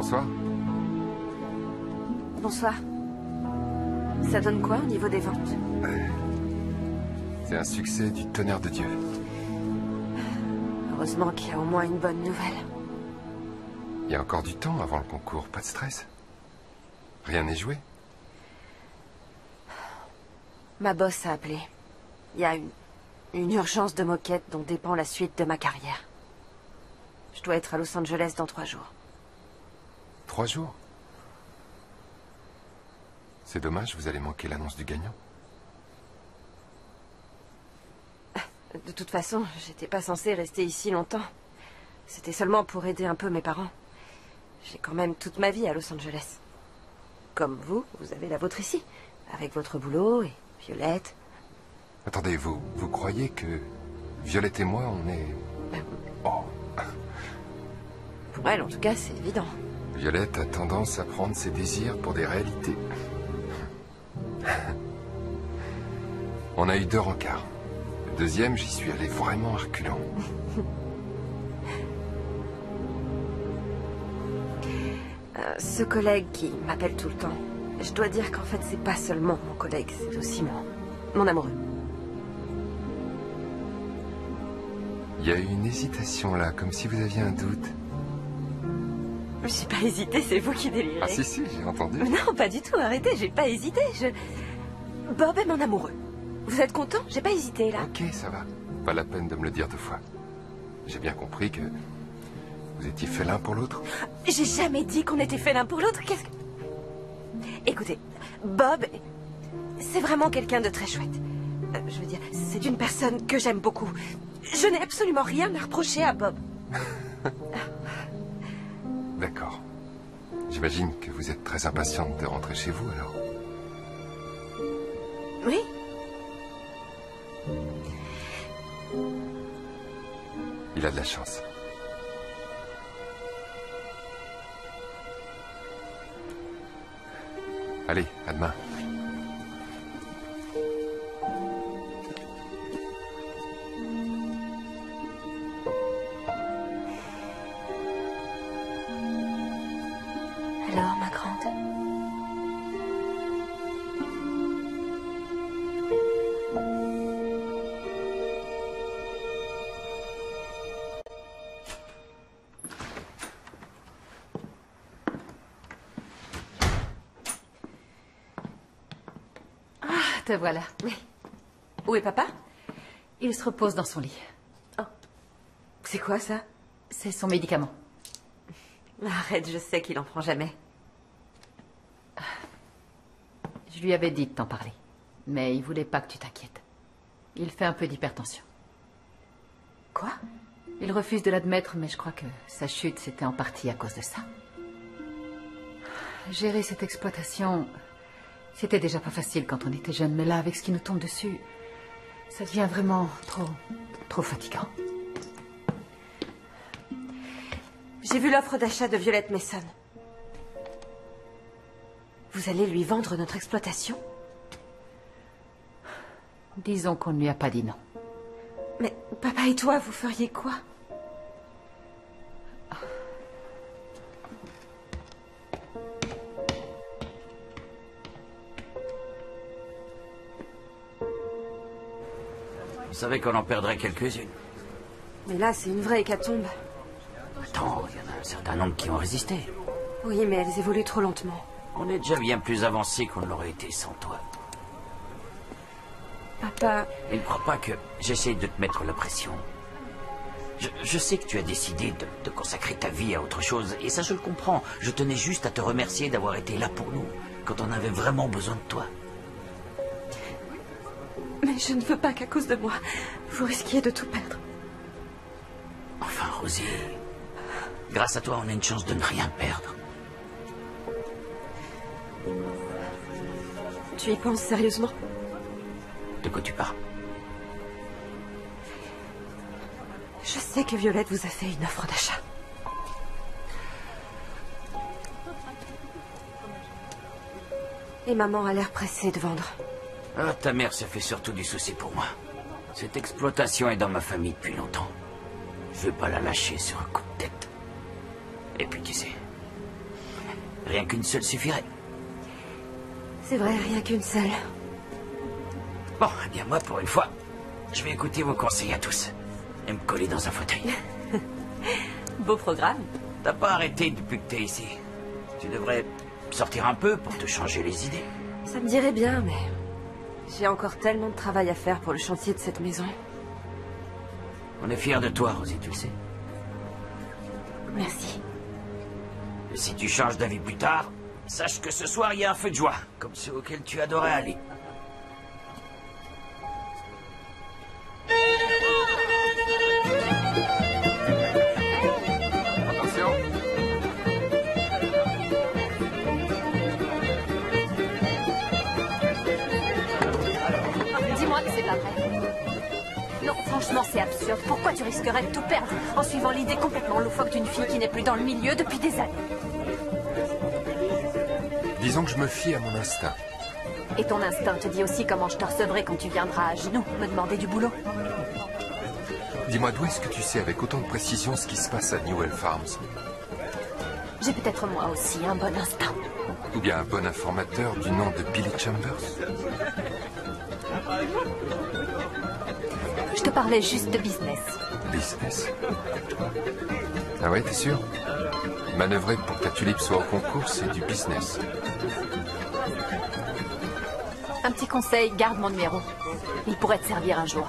Bonsoir. Bonsoir. Ça donne quoi au niveau des ventes? C'est un succès du tonnerre de Dieu. Heureusement qu'il y a au moins une bonne nouvelle. Il y a encore du temps avant le concours, pas de stress. Rien n'est joué. Ma boss a appelé. Il y a une urgence de moquette dont dépend la suite de ma carrière. Je dois être à Los Angeles dans 3 jours. 3 jours? C'est dommage, vous allez manquer l'annonce du gagnant. De toute façon, j'étais pas censée rester ici longtemps. C'était seulement pour aider un peu mes parents. J'ai quand même toute ma vie à Los Angeles. Comme vous, vous avez la vôtre ici. Avec votre boulot et Violette. Attendez, vous croyez que Violette et moi, on est... Oh. Pour elle, en tout cas, c'est évident. Violette a tendance à prendre ses désirs pour des réalités. On a eu 2 rencarts. Le deuxième, j'y suis allé vraiment à reculons. Ce collègue qui m'appelle tout le temps, je dois dire qu'en fait, c'est pas seulement mon collègue, c'est aussi mon amoureux. Il y a eu une hésitation là, comme si vous aviez un doute. J'ai pas hésité, c'est vous qui délirez. Ah si, j'ai entendu. Non, pas du tout, arrêtez, j'ai pas hésité, Bob est mon amoureux. Vous êtes content? J'ai pas hésité, là. Ok, ça va. Pas la peine de me le dire 2 fois. J'ai bien compris que vous étiez fait l'un pour l'autre. J'ai jamais dit qu'on était fait l'un pour l'autre, qu'est-ce que... Écoutez, Bob, c'est vraiment quelqu'un de très chouette. Je veux dire, c'est une personne que j'aime beaucoup. Je n'ai absolument rien à reprocher à Bob. D'accord. J'imagine que vous êtes très impatiente de rentrer chez vous, alors. Oui. Il a de la chance. Allez, à demain. Alors, ma grande? Te voilà. Oui. Où est papa? Il se repose dans son lit. Oh. C'est quoi, ça? C'est son médicament. Arrête, je sais qu'il en prend jamais. Je lui avais dit de t'en parler. Mais il voulait pas que tu t'inquiètes. Il fait un peu d'hypertension. Quoi? Il refuse de l'admettre, mais je crois que sa chute, c'était en partie à cause de ça. Gérer cette exploitation, c'était déjà pas facile quand on était jeune, mais là, avec ce qui nous tombe dessus, ça devient vraiment trop fatigant. J'ai vu l'offre d'achat de Violette Mason. Vous allez lui vendre notre exploitation? Disons qu'on ne lui a pas dit non. Mais papa et toi, vous feriez quoi? On savait qu'on en perdrait quelques-unes. Mais là, c'est une vraie hécatombe. Attends, il y en a un certain nombre qui ont résisté. Oui, mais elles évoluent trop lentement. On est déjà bien plus avancé qu'on ne l'aurait été sans toi. Papa... Et ne crois pas que j'essaye de te mettre la pression. Je sais que tu as décidé de consacrer ta vie à autre chose, et ça je le comprends. Je tenais juste à te remercier d'avoir été là pour nous, quand on avait vraiment besoin de toi. Mais je ne veux pas qu'à cause de moi, vous risquiez de tout perdre. Enfin, Rosie, grâce à toi, on a une chance de ne rien perdre. Tu y penses sérieusement? De quoi tu parles? Je sais que Violette vous a fait une offre d'achat. Et maman a l'air pressée de vendre. Ah, ta mère se fait surtout du souci pour moi. Cette exploitation est dans ma famille depuis longtemps. Je vais pas la lâcher sur un coup de tête. Et puis tu sais, Rien qu'une seule suffirait. C'est vrai, rien qu'une seule. Bon, eh bien moi, pour une fois, je vais écouter vos conseils à tous. Et me coller dans un fauteuil. Beau programme. T'as pas arrêté depuis que t'es ici. Tu devrais sortir un peu pour te changer les idées. Ça me dirait bien, mais... j'ai encore tellement de travail à faire pour le chantier de cette maison. On est fiers de toi, Rosie, tu le sais. Merci. Et si tu changes d'avis plus tard, sache que ce soir, il y a un feu de joie, comme ceux auxquels tu adorais aller. Attention. Dis-moi que c'est pas vrai. Non, franchement, c'est absurde. Pourquoi tu risquerais de tout perdre en suivant l'idée complètement loufoque d'une fille qui n'est plus dans le milieu depuis des années? Disons que je me fie à mon instinct. Et ton instinct te dit aussi comment je te recevrai quand tu viendras à genoux me demander du boulot. Dis-moi, d'où est-ce que tu sais avec autant de précision ce qui se passe à Newell Farms? J'ai peut-être moi aussi un bon instinct. Ou bien un bon informateur du nom de Billy Chambers? Je te parlais juste de business. Business? Ah ouais, t'es sûr? Manœuvrer pour que ta tulipe soit au concours, c'est du business. Un petit conseil, garde mon numéro. Il pourrait te servir un jour.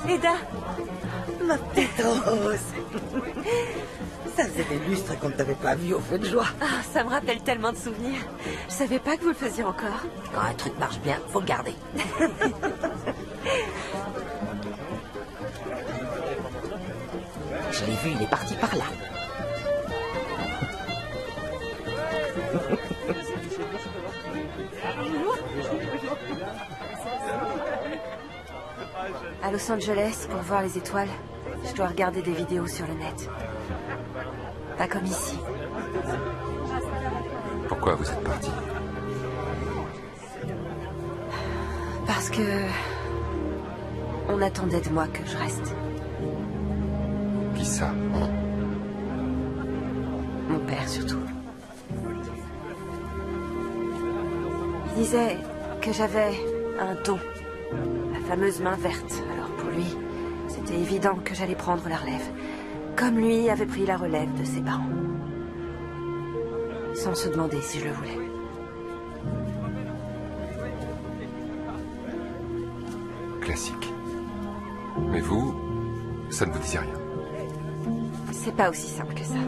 Eda, Ma petite Rose. Ça faisait des lustres qu'on ne t'avait pas vu au feu de joie. ah, ça me rappelle tellement de souvenirs. Je savais pas que vous le faisiez encore. Quand un truc marche bien, faut le garder. Je l'ai vu, il est parti par là. À Los Angeles, pour voir les étoiles, je dois regarder des vidéos sur le net. Pas comme ici. Pourquoi vous êtes parti? Parce que... on attendait de moi que je reste. Qui ça? Mon père, surtout. Il disait que j'avais un don. La fameuse main verte. Alors pour lui, c'était évident que j'allais prendre la relève. Comme lui avait pris la relève de ses parents. Sans se demander si je le voulais. Classique. Mais vous, ça ne vous disait rien? C'est pas aussi simple que ça.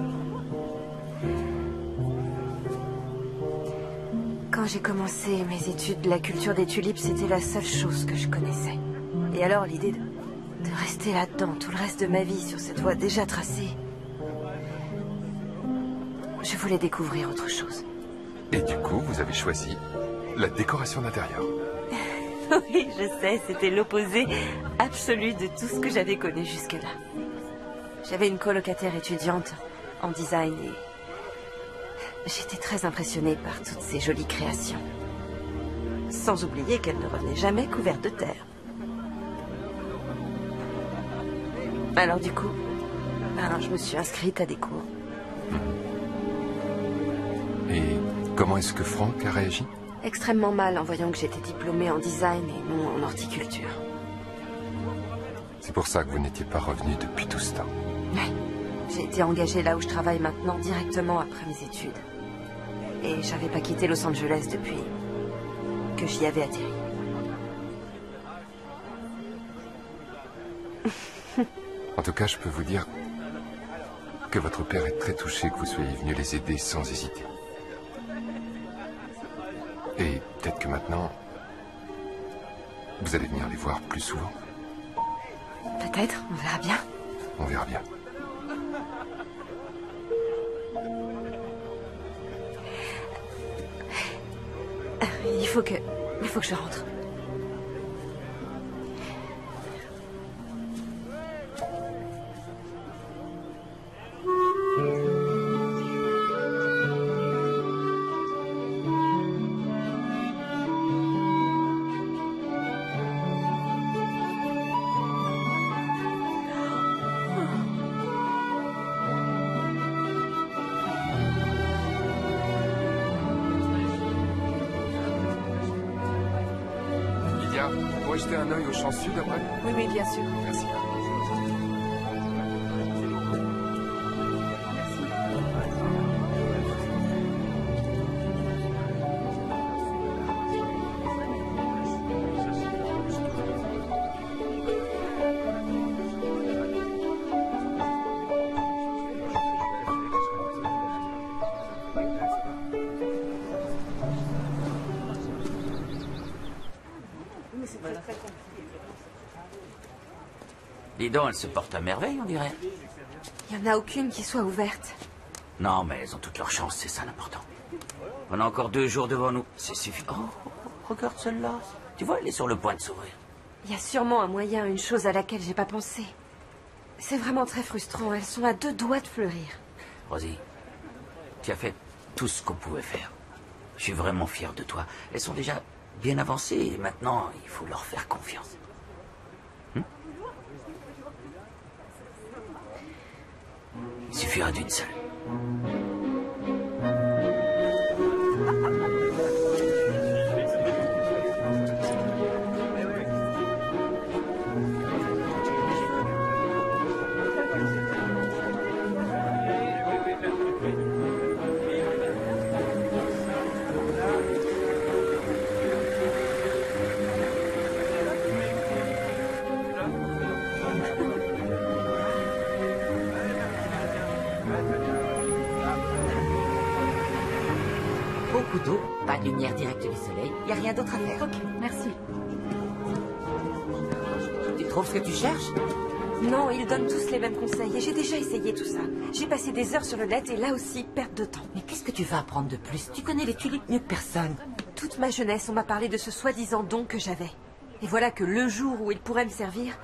Quand j'ai commencé mes études, la culture des tulipes, c'était la seule chose que je connaissais. Et alors l'idée de rester là-dedans tout le reste de ma vie sur cette voie déjà tracée... Je voulais découvrir autre chose. Et du coup, vous avez choisi la décoration d'intérieur. Oui, je sais, c'était l'opposé absolu de tout ce que j'avais connu jusque-là. J'avais une colocataire étudiante en design et... j'étais très impressionnée par toutes ces jolies créations. Sans oublier qu'elle ne revenait jamais couverte de terre. Alors du coup, je me suis inscrite à des cours. Et comment est-ce que Franck a réagi? Extrêmement mal en voyant que j'étais diplômée en design et non en horticulture. C'est pour ça que vous n'étiez pas revenu depuis tout ce temps. Oui. J'ai été engagée là où je travaille maintenant directement après mes études. Et j'avais pas quitté Los Angeles depuis que j'y avais atterri. En tout cas, je peux vous dire que votre père est très touché que vous soyez venu les aider sans hésiter. Et peut-être que maintenant, vous allez venir les voir plus souvent. Peut-être, on verra bien. On verra bien. Il faut que je rentre. pourrais jeter un œil au champ sud après? Oui, oui, bien sûr. Merci. Dis donc, elle se porte à merveille, on dirait. Il n'y en a aucune qui soit ouverte. Non, mais elles ont toutes leurs chances, c'est ça l'important. On a encore 2 jours devant nous. C'est suffisant. Oh, regarde celle-là. Tu vois, elle est sur le point de s'ouvrir. Il y a sûrement un moyen, une chose à laquelle j'ai pas pensé. C'est vraiment très frustrant. Elles sont à 2 doigts de fleurir. Rosie, tu as fait tout ce qu'on pouvait faire. Je suis vraiment fier de toi. Elles sont déjà bien avancées et maintenant, il faut leur faire confiance. Il suffira d'une seule. Beaucoup d'eau, pas de lumière directe du soleil, y a rien d'autre à faire. Ok, merci. Tu trouves ce que tu cherches? Non, ils donnent tous les mêmes conseils et j'ai déjà essayé tout ça. J'ai passé des heures sur le net et là aussi, perte de temps. Mais qu'est-ce que tu vas apprendre de plus? Tu connais les tulipes mieux que personne. Toute ma jeunesse, on m'a parlé de ce soi-disant don que j'avais. Et voilà que le jour où il pourrait me servir,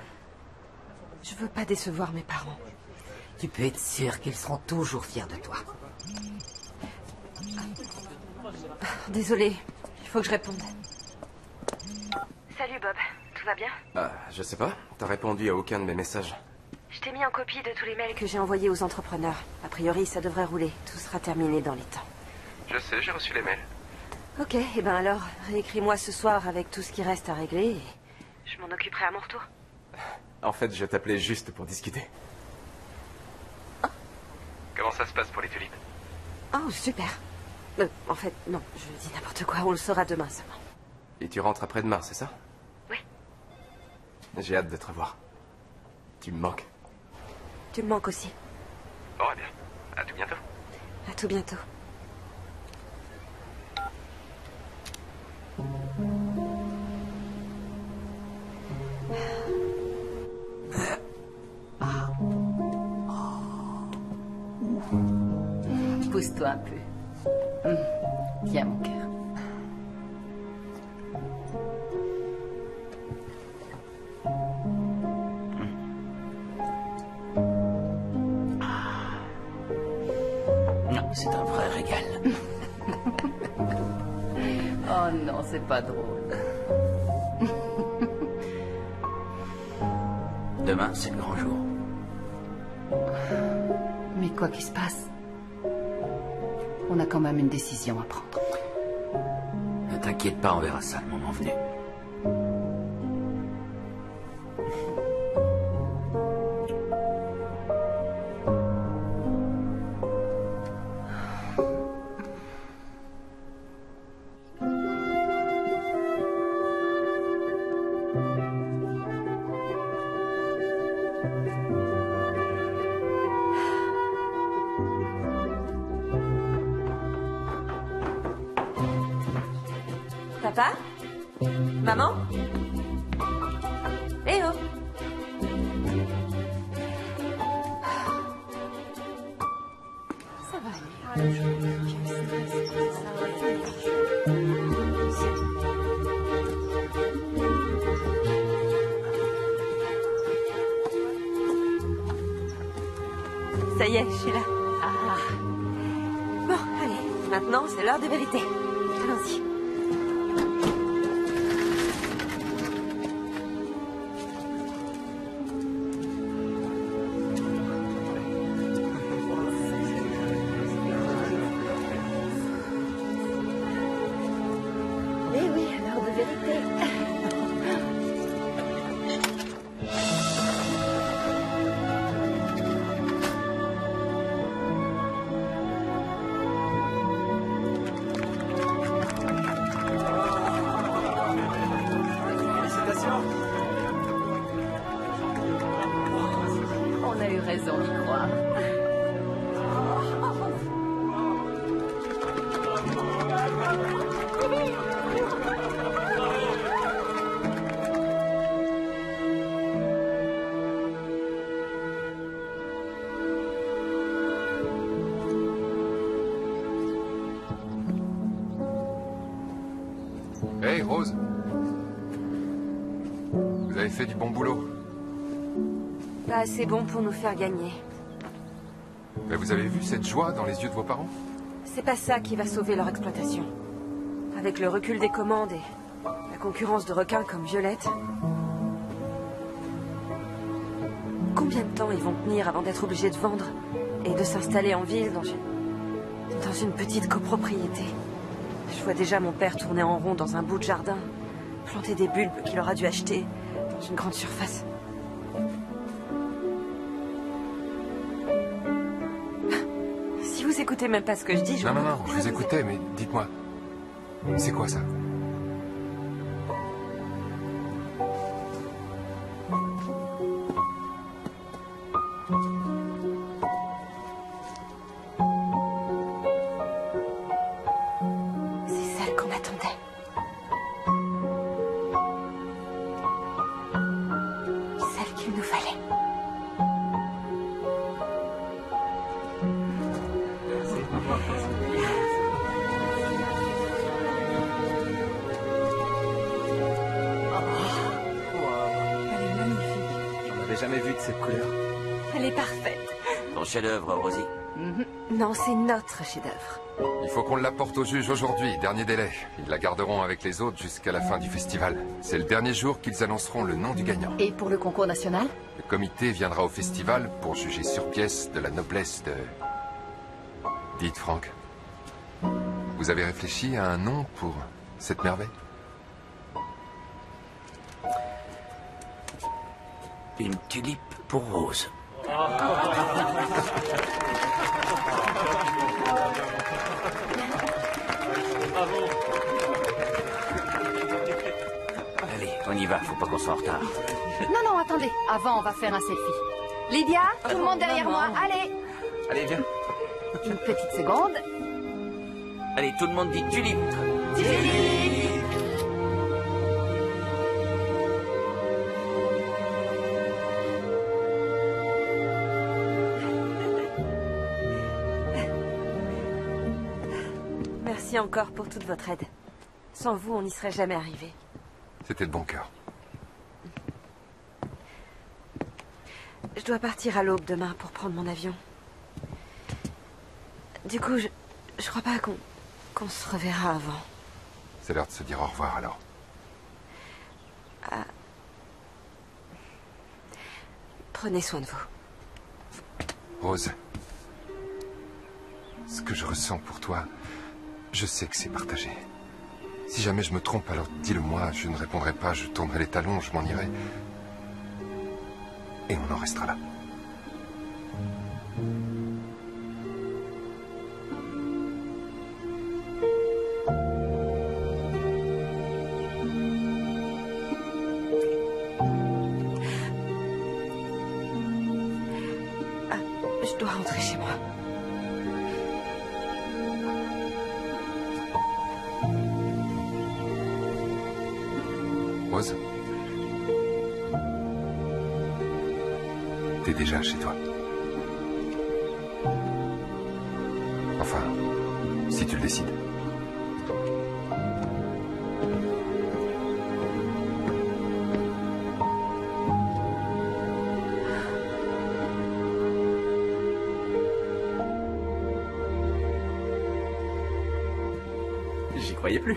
je veux pas décevoir mes parents. Tu peux être sûr qu'ils seront toujours fiers de toi. Désolée, il faut que je réponde. Salut Bob, tout va bien? Je sais pas. T'as répondu à aucun de mes messages. Je t'ai mis en copie de tous les mails que j'ai envoyés aux entrepreneurs. A priori, ça devrait rouler. Tout sera terminé dans les temps. Je sais, j'ai reçu les mails. Ok, et ben alors, réécris-moi ce soir avec tout ce qui reste à régler et je m'en occuperai à mon retour. En fait, je t'appelais juste pour discuter. Comment ça se passe pour les tulipes? Oh, super. En fait, non, je dis n'importe quoi. On le saura demain seulement. Et tu rentres après-demain, c'est ça? Oui. J'ai hâte de te revoir. Tu me manques. Tu me manques aussi. Bon, eh bien. À tout bientôt. À tout bientôt. Pousse-toi un peu. Viens, mon cœur. Non, c'est un vrai régal. Oh non, c'est pas drôle. Demain, c'est le grand jour. Mais quoi qu'il se passe, on a quand même une décision à prendre. Ne t'inquiète pas, on verra ça le moment venu. Papa? Maman? Eh oh! Ça va aller. Ça y est, je suis là. Bon, allez, maintenant c'est l'heure des vérités. Allons-y. Eh oui, l'heure de vérité. raison d'y croire. Hey, Rose. Vous avez fait du bon boulot. Pas assez bon pour nous faire gagner. Mais vous avez vu cette joie dans les yeux de vos parents? C'est pas ça qui va sauver leur exploitation. Avec le recul des commandes et la concurrence de requins comme Violette... Combien de temps ils vont tenir avant d'être obligés de vendre et de s'installer en ville dans une petite copropriété? Je vois déjà mon père tourner en rond dans un bout de jardin, planter des bulbes qu'il aura dû acheter dans une grande surface. Si vous écoutez même pas ce que je dis, je... Non, je vous écoutais, mais dites-moi. C'est quoi ça? C'est celle qu'on attendait. Celle qu'il nous fallait. Jamais vu de cette couleur. Elle est parfaite. Ton chef-d'œuvre, Rosie. Non, c'est notre chef-d'œuvre. Il faut qu'on l'apporte au juge aujourd'hui, dernier délai. Ils la garderont avec les autres jusqu'à la fin du festival. C'est le dernier jour qu'ils annonceront le nom du gagnant. Et pour le concours national? Le comité viendra au festival pour juger sur pièce de la noblesse de... Dites, Franck, vous avez réfléchi à un nom pour cette merveille? Une tulipe pour Rose. Allez, on y va, faut pas qu'on soit en retard. Non, attendez. Avant, on va faire un selfie. Lydia, tout le monde derrière moi. Allez. Allez, viens. Une petite seconde. Allez, tout le monde dit tulipe. Merci encore pour toute votre aide. Sans vous, on n'y serait jamais arrivé. C'était de bon cœur. Je dois partir à l'aube demain pour prendre mon avion. Du coup, je crois pas qu'on se reverra avant. C'est l'heure de se dire au revoir alors. Prenez soin de vous. Rose, ce que je ressens pour toi, je sais que c'est partagé. Si jamais je me trompe, alors dis-le-moi, je ne répondrai pas, je tournerai les talons, je m'en irai. Et on en restera là. Je dois rentrer chez moi. Rose, t'es déjà chez toi. Enfin, si tu le décides. J'y croyais plus.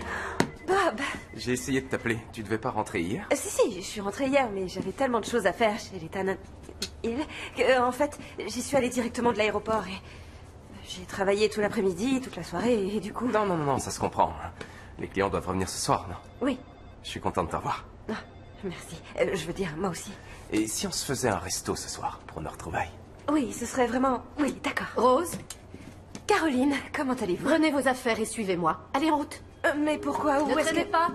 Bob! J'ai essayé de t'appeler. Tu devais pas rentrer hier? Si, je suis rentrée hier, mais j'avais tellement de choses à faire chez les Tannen Hill que, en fait, j'y suis allée directement de l'aéroport et j'ai travaillé tout l'après-midi, toute la soirée et du coup... Non, ça se comprend. Les clients doivent revenir ce soir, non? Oui. Je suis content de te revoir. Ah, merci. Je veux dire, moi aussi. Et si on se faisait un resto ce soir pour nos retrouvailles? Oui, ce serait vraiment... Oui, d'accord. Rose, Caroline, comment allez-vous? prenez vos affaires et suivez-moi. Allez, en route. Mais pourquoi? Où Ne est-ce traînez que... pas.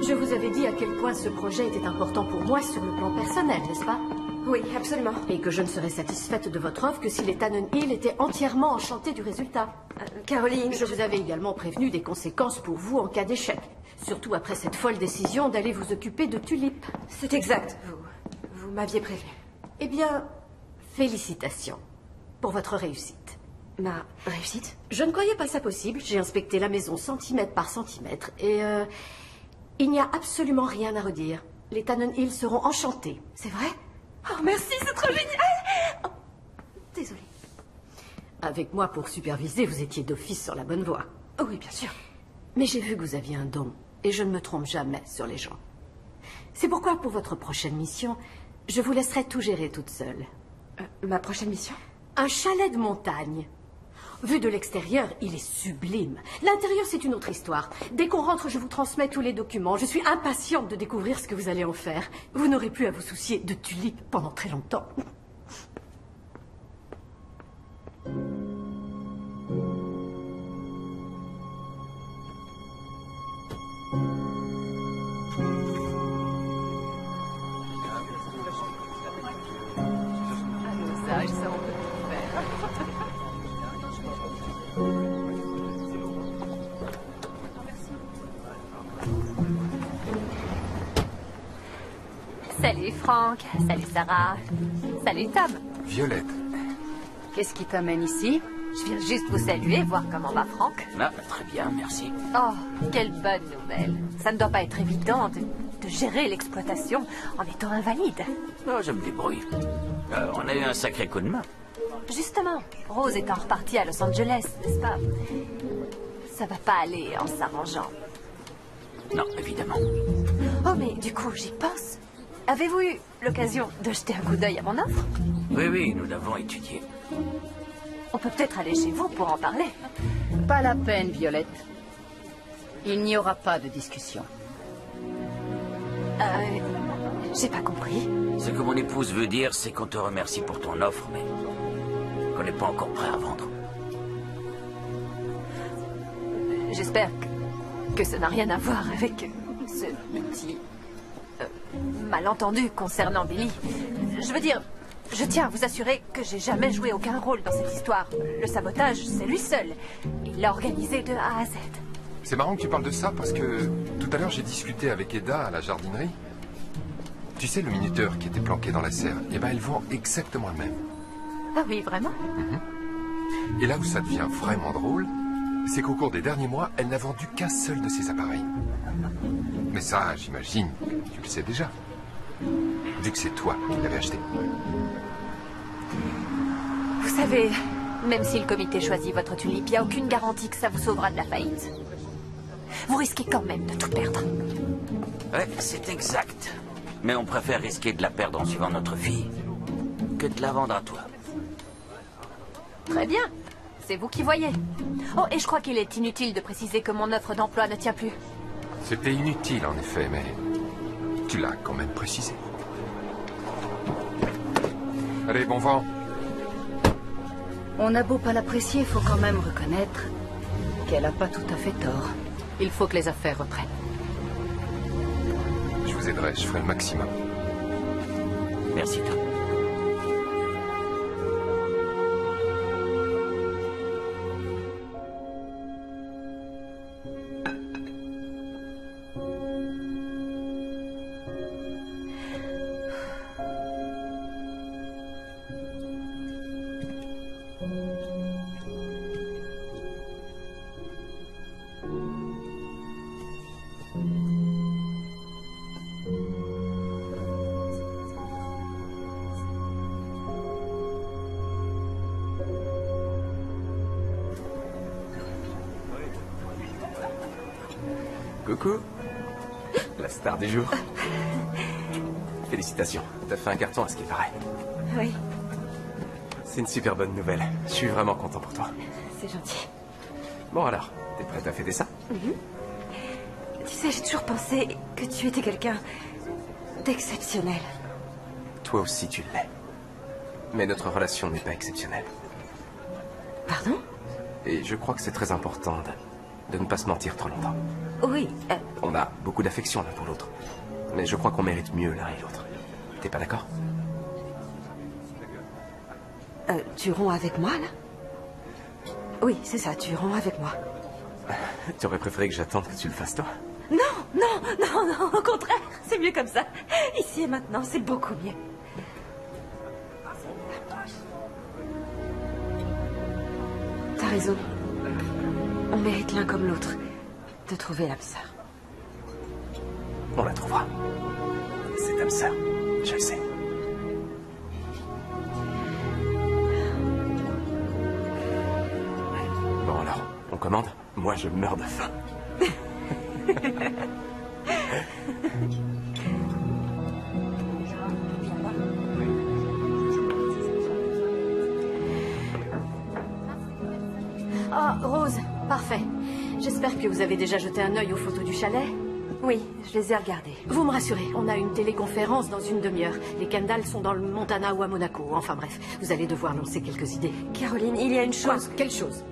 Je vous vous avez dit à quel point ce projet était important pour moi sur le plan personnel, n'est-ce pas? Oui, absolument. Et que je ne serais satisfaite de votre offre que si les Tannenhill étaient entièrement enchantés du résultat. Caroline... Je vous avais également prévenu des conséquences pour vous en cas d'échec. Surtout après cette folle décision d'aller vous occuper de Tulip. C'est exact. Vous m'aviez prévenu. Eh bien, félicitations pour votre réussite. Ma réussite? Je ne croyais pas ça possible. J'ai inspecté la maison centimètre par centimètre et il n'y a absolument rien à redire. Les Tannenhill seront enchantés. C'est vrai? Oh, merci, c'est trop génial! Oh, désolée. Avec moi pour superviser, vous étiez d'office sur la bonne voie. Oh, oui, bien sûr. Mais j'ai vu que vous aviez un don, et je ne me trompe jamais sur les gens. C'est pourquoi, pour votre prochaine mission, je vous laisserai tout gérer toute seule. Ma prochaine mission? Un chalet de montagne. Vu de l'extérieur, il est sublime. L'intérieur, c'est une autre histoire. Dès qu'on rentre, je vous transmets tous les documents. Je suis impatiente de découvrir ce que vous allez en faire. Vous n'aurez plus à vous soucier de Tulip pendant très longtemps. Salut Franck, salut Sarah, salut Tom. Violette. Qu'est-ce qui t'amène ici? Je viens juste vous saluer, voir comment va Franck. Ah, très bien, merci. Oh, quelle bonne nouvelle. Ça ne doit pas être évident de gérer l'exploitation en étant invalide. Oh, je me débrouille. On a eu un sacré coup de main. Justement, Rose étant repartie à Los Angeles, n'est-ce pas? Ça va pas aller en s'arrangeant. Non, évidemment. Oh, mais du coup, j'y pense. Avez-vous eu l'occasion de jeter un coup d'œil à mon offre? Oui, oui, nous l'avons étudié. On peut peut-être aller chez vous pour en parler. Pas la peine, Violette. Il n'y aura pas de discussion. J'ai pas compris. Ce que mon épouse veut dire, c'est qu'on te remercie pour ton offre, mais qu'on n'est pas encore prêt à vendre. J'espère que ça n'a rien à voir avec ce petit malentendu concernant Billy. Je veux dire, je tiens à vous assurer que j'ai jamais joué aucun rôle dans cette histoire. Le sabotage, c'est lui seul. Il l'a organisé de A à Z. C'est marrant que tu parles de ça parce que tout à l'heure j'ai discuté avec Eda à la jardinerie. Tu sais, le minuteur qui était planqué dans la serre, eh ben elle vend exactement le même. Ah oui, vraiment? Et là où ça devient vraiment drôle, c'est qu'au cours des derniers mois, elle n'a vendu qu'un seul de ses appareils. Mais ça, j'imagine, tu le sais déjà. Vu que c'est toi qui l'avais acheté. Vous savez, même si le comité choisit votre tulipe, il n'y a aucune garantie que ça vous sauvera de la faillite. Vous risquez quand même de tout perdre. Ouais, c'est exact. Mais on préfère risquer de la perdre en suivant notre fille que de la vendre à toi. Très bien. C'est vous qui voyez. Oh, et je crois qu'il est inutile de préciser que mon offre d'emploi ne tient plus. C'était inutile, en effet, mais tu l'as quand même précisé. Allez, bon vent. On n'a beau pas l'apprécier, il faut quand même reconnaître qu'elle n'a pas tout à fait tort. Il faut que les affaires reprennent. Je vous aiderai, je ferai le maximum. Merci, Tom. Coucou, la star du jour. Félicitations, t'as fait un carton à ce qui paraît. Oui, C'est une super bonne nouvelle. Je suis vraiment content pour toi. c'est gentil. Bon alors, t'es prête à fêter ça? Tu sais, j'ai toujours pensé que tu étais quelqu'un d'exceptionnel. Toi aussi tu l'es. Mais notre relation n'est pas exceptionnelle. Pardon? Et je crois que c'est très important de ne pas se mentir trop longtemps. Oui. On a beaucoup d'affection l'un pour l'autre. Mais je crois qu'on mérite mieux l'un et l'autre. T'es pas d'accord? Tu romps avec moi, là? Oui, c'est ça, tu romps avec moi. Tu aurais préféré que j'attende que tu le fasses toi? Non, non, non, non, au contraire, c'est mieux comme ça. Ici et maintenant, c'est beaucoup mieux. T'as raison. On mérite l'un comme l'autre de trouver l'âme sœur. On la trouvera. C'est âme sœur, je le sais. Bon alors, on commande? Moi je meurs de faim. Ah, Rose, parfait. J'espère que vous avez déjà jeté un œil aux photos du chalet. Oui, je les ai regardées. Vous me rassurez, on a une téléconférence dans une demi-heure. Les Kendall sont dans le Montana ou à Monaco. Enfin bref, vous allez devoir lancer quelques idées. Caroline, il y a une chose... Quelle chose?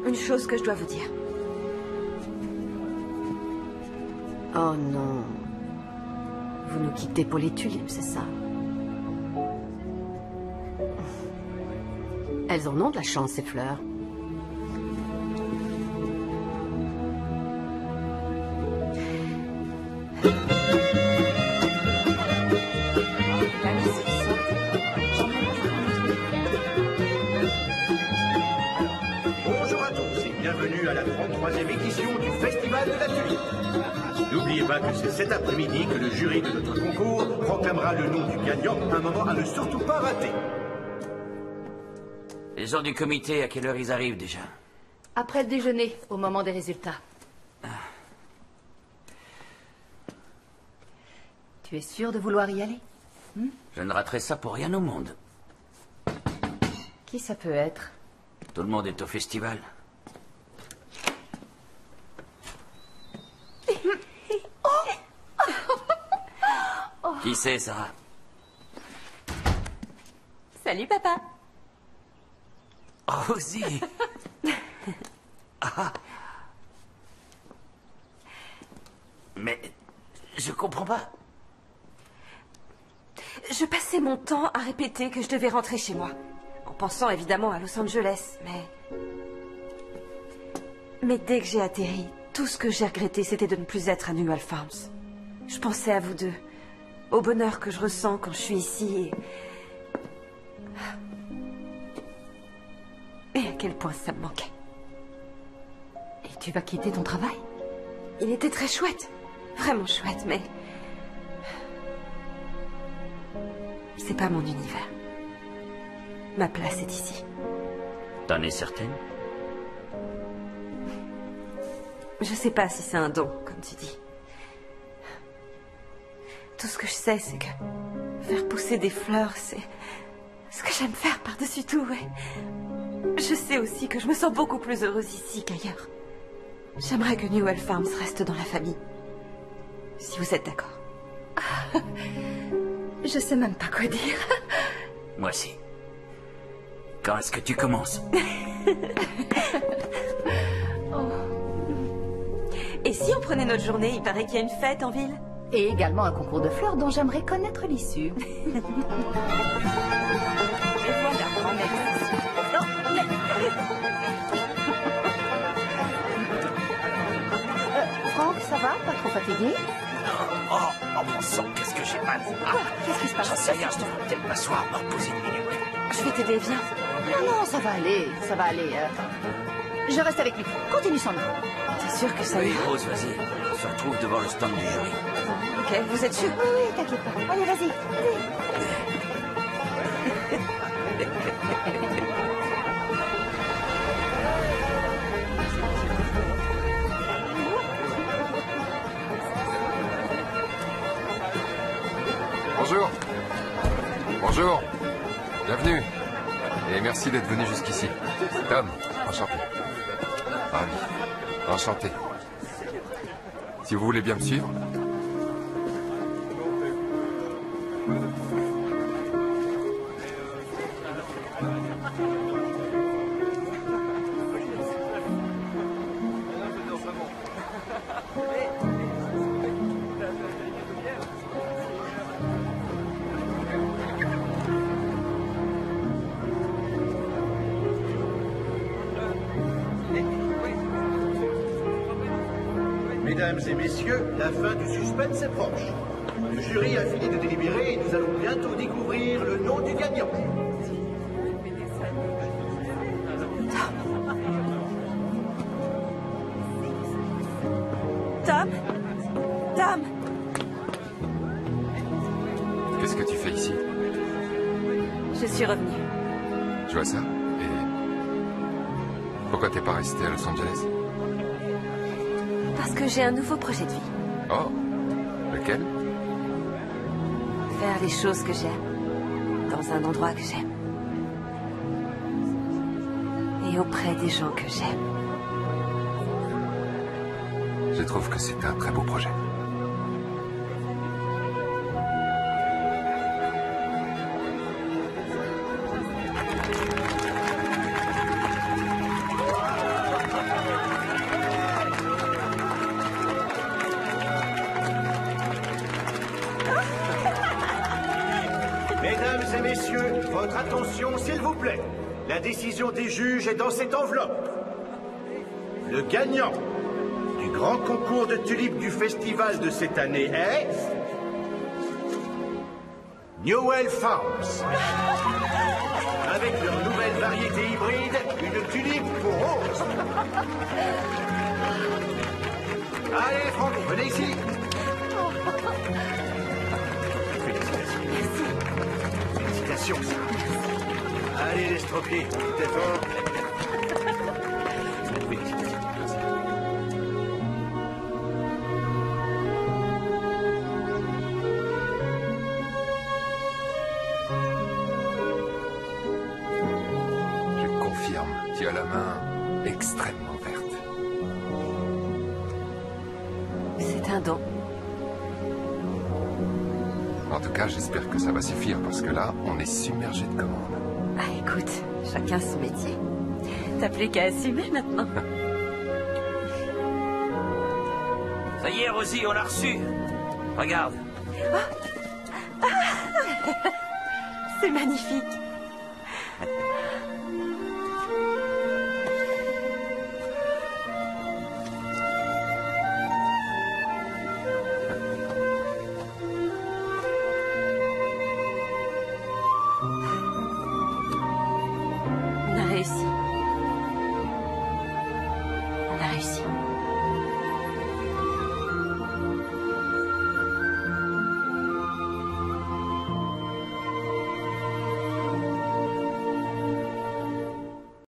Une chose que je dois vous dire. Oh non. Vous nous quittez pour les tulipes, c'est ça? Elles en ont de la chance, ces fleurs. Bonjour à tous et bienvenue à la 33e édition du Festival de la Tulipe. N'oubliez pas que c'est cet après-midi que le jury de notre concours proclamera le nom du gagnant, un moment à ne surtout pas rater. Les gens du comité, à quelle heure ils arrivent déjà? Après le déjeuner, au moment des résultats. Tu es sûr de vouloir y aller? Je ne raterai ça pour rien au monde. Qui ça peut être? Tout le monde est au festival. Qui c'est, Sarah? Salut, papa. Rosie. Ah. Mais je comprends pas. Je passais mon temps à répéter que je devais rentrer chez moi. En pensant évidemment à Los Angeles, mais dès que j'ai atterri, tout ce que j'ai regretté, c'était de ne plus être à Newell Farms. Je pensais à vous deux, au bonheur que je ressens quand je suis ici et à quel point ça me manquait. Et tu vas quitter ton travail? Il était très chouette, vraiment chouette, mais c'est pas mon univers. Ma place est ici. T'en es certaine? Je sais pas si c'est un don, comme tu dis. Tout ce que je sais, c'est que faire pousser des fleurs, c'est ce que j'aime faire par-dessus tout, et je sais aussi que je me sens beaucoup plus heureuse ici qu'ailleurs. J'aimerais que Newell Farms reste dans la famille. Si vous êtes d'accord. Je sais même pas quoi dire. Moi aussi. Quand est-ce que tu commences? Et si on prenait notre journée, il paraît qu'il y a une fête en ville. Et également un concours de fleurs dont j'aimerais connaître l'issue. Et voilà, Franck, ça va? Pas trop fatigué? Oh, mon sang, qu'est-ce que j'ai mal. Qu'est-ce qui se passe? J'en sais rien, je devrais peut-être m'asseoir, me reposer une minute. Je vais t'aider, viens. Non, ça va aller, ça va aller. Je reste avec lui. Continue son nom. T'es sûr que ça Oui, ira? Rose, vas-y. On se retrouve devant le stand du jury. Ok, vous êtes sûr? Oui, t'inquiète pas. Allez, vas-y. Bonjour. Bonjour. Bienvenue. Et merci d'être venu jusqu'ici. Tom, enchanté. Ravi. Enchanté. Si vous voulez bien me suivre. Mesdames et messieurs, la fin du suspense est proche. Le jury a fini de délibérer et nous allons bientôt découvrir le nom du gagnant. Tom? Tom? Qu'est-ce que tu fais ici? Je suis revenue. Je vois ça. Et pourquoi t'es pas resté à Los Angeles? Parce que j'ai un nouveau projet de vie. Oh, lequel? Faire les choses que j'aime, dans un endroit que j'aime. Et auprès des gens que j'aime. Je trouve que c'est un très beau projet. Mesdames et messieurs, votre attention s'il vous plaît. La décision des juges est dans cette enveloppe. Le gagnant du grand concours de tulipes du festival de cette année est... Newell Farms. Avec leur nouvelle variété hybride, une tulipe pour rose. Allez, Franck, venez ici. Félicitations. Allez, l'estropié, t'es fort. Félicitations. Je confirme, tu as la main extrêmement verte. C'est un don. En tout cas, j'espère que ça va suffire parce que là, on est submergé de commandes. Ah, écoute, chacun son métier. T'as plus qu'à assumer maintenant. Ça y est, Rosie, on l'a reçu. Regarde. C'est magnifique.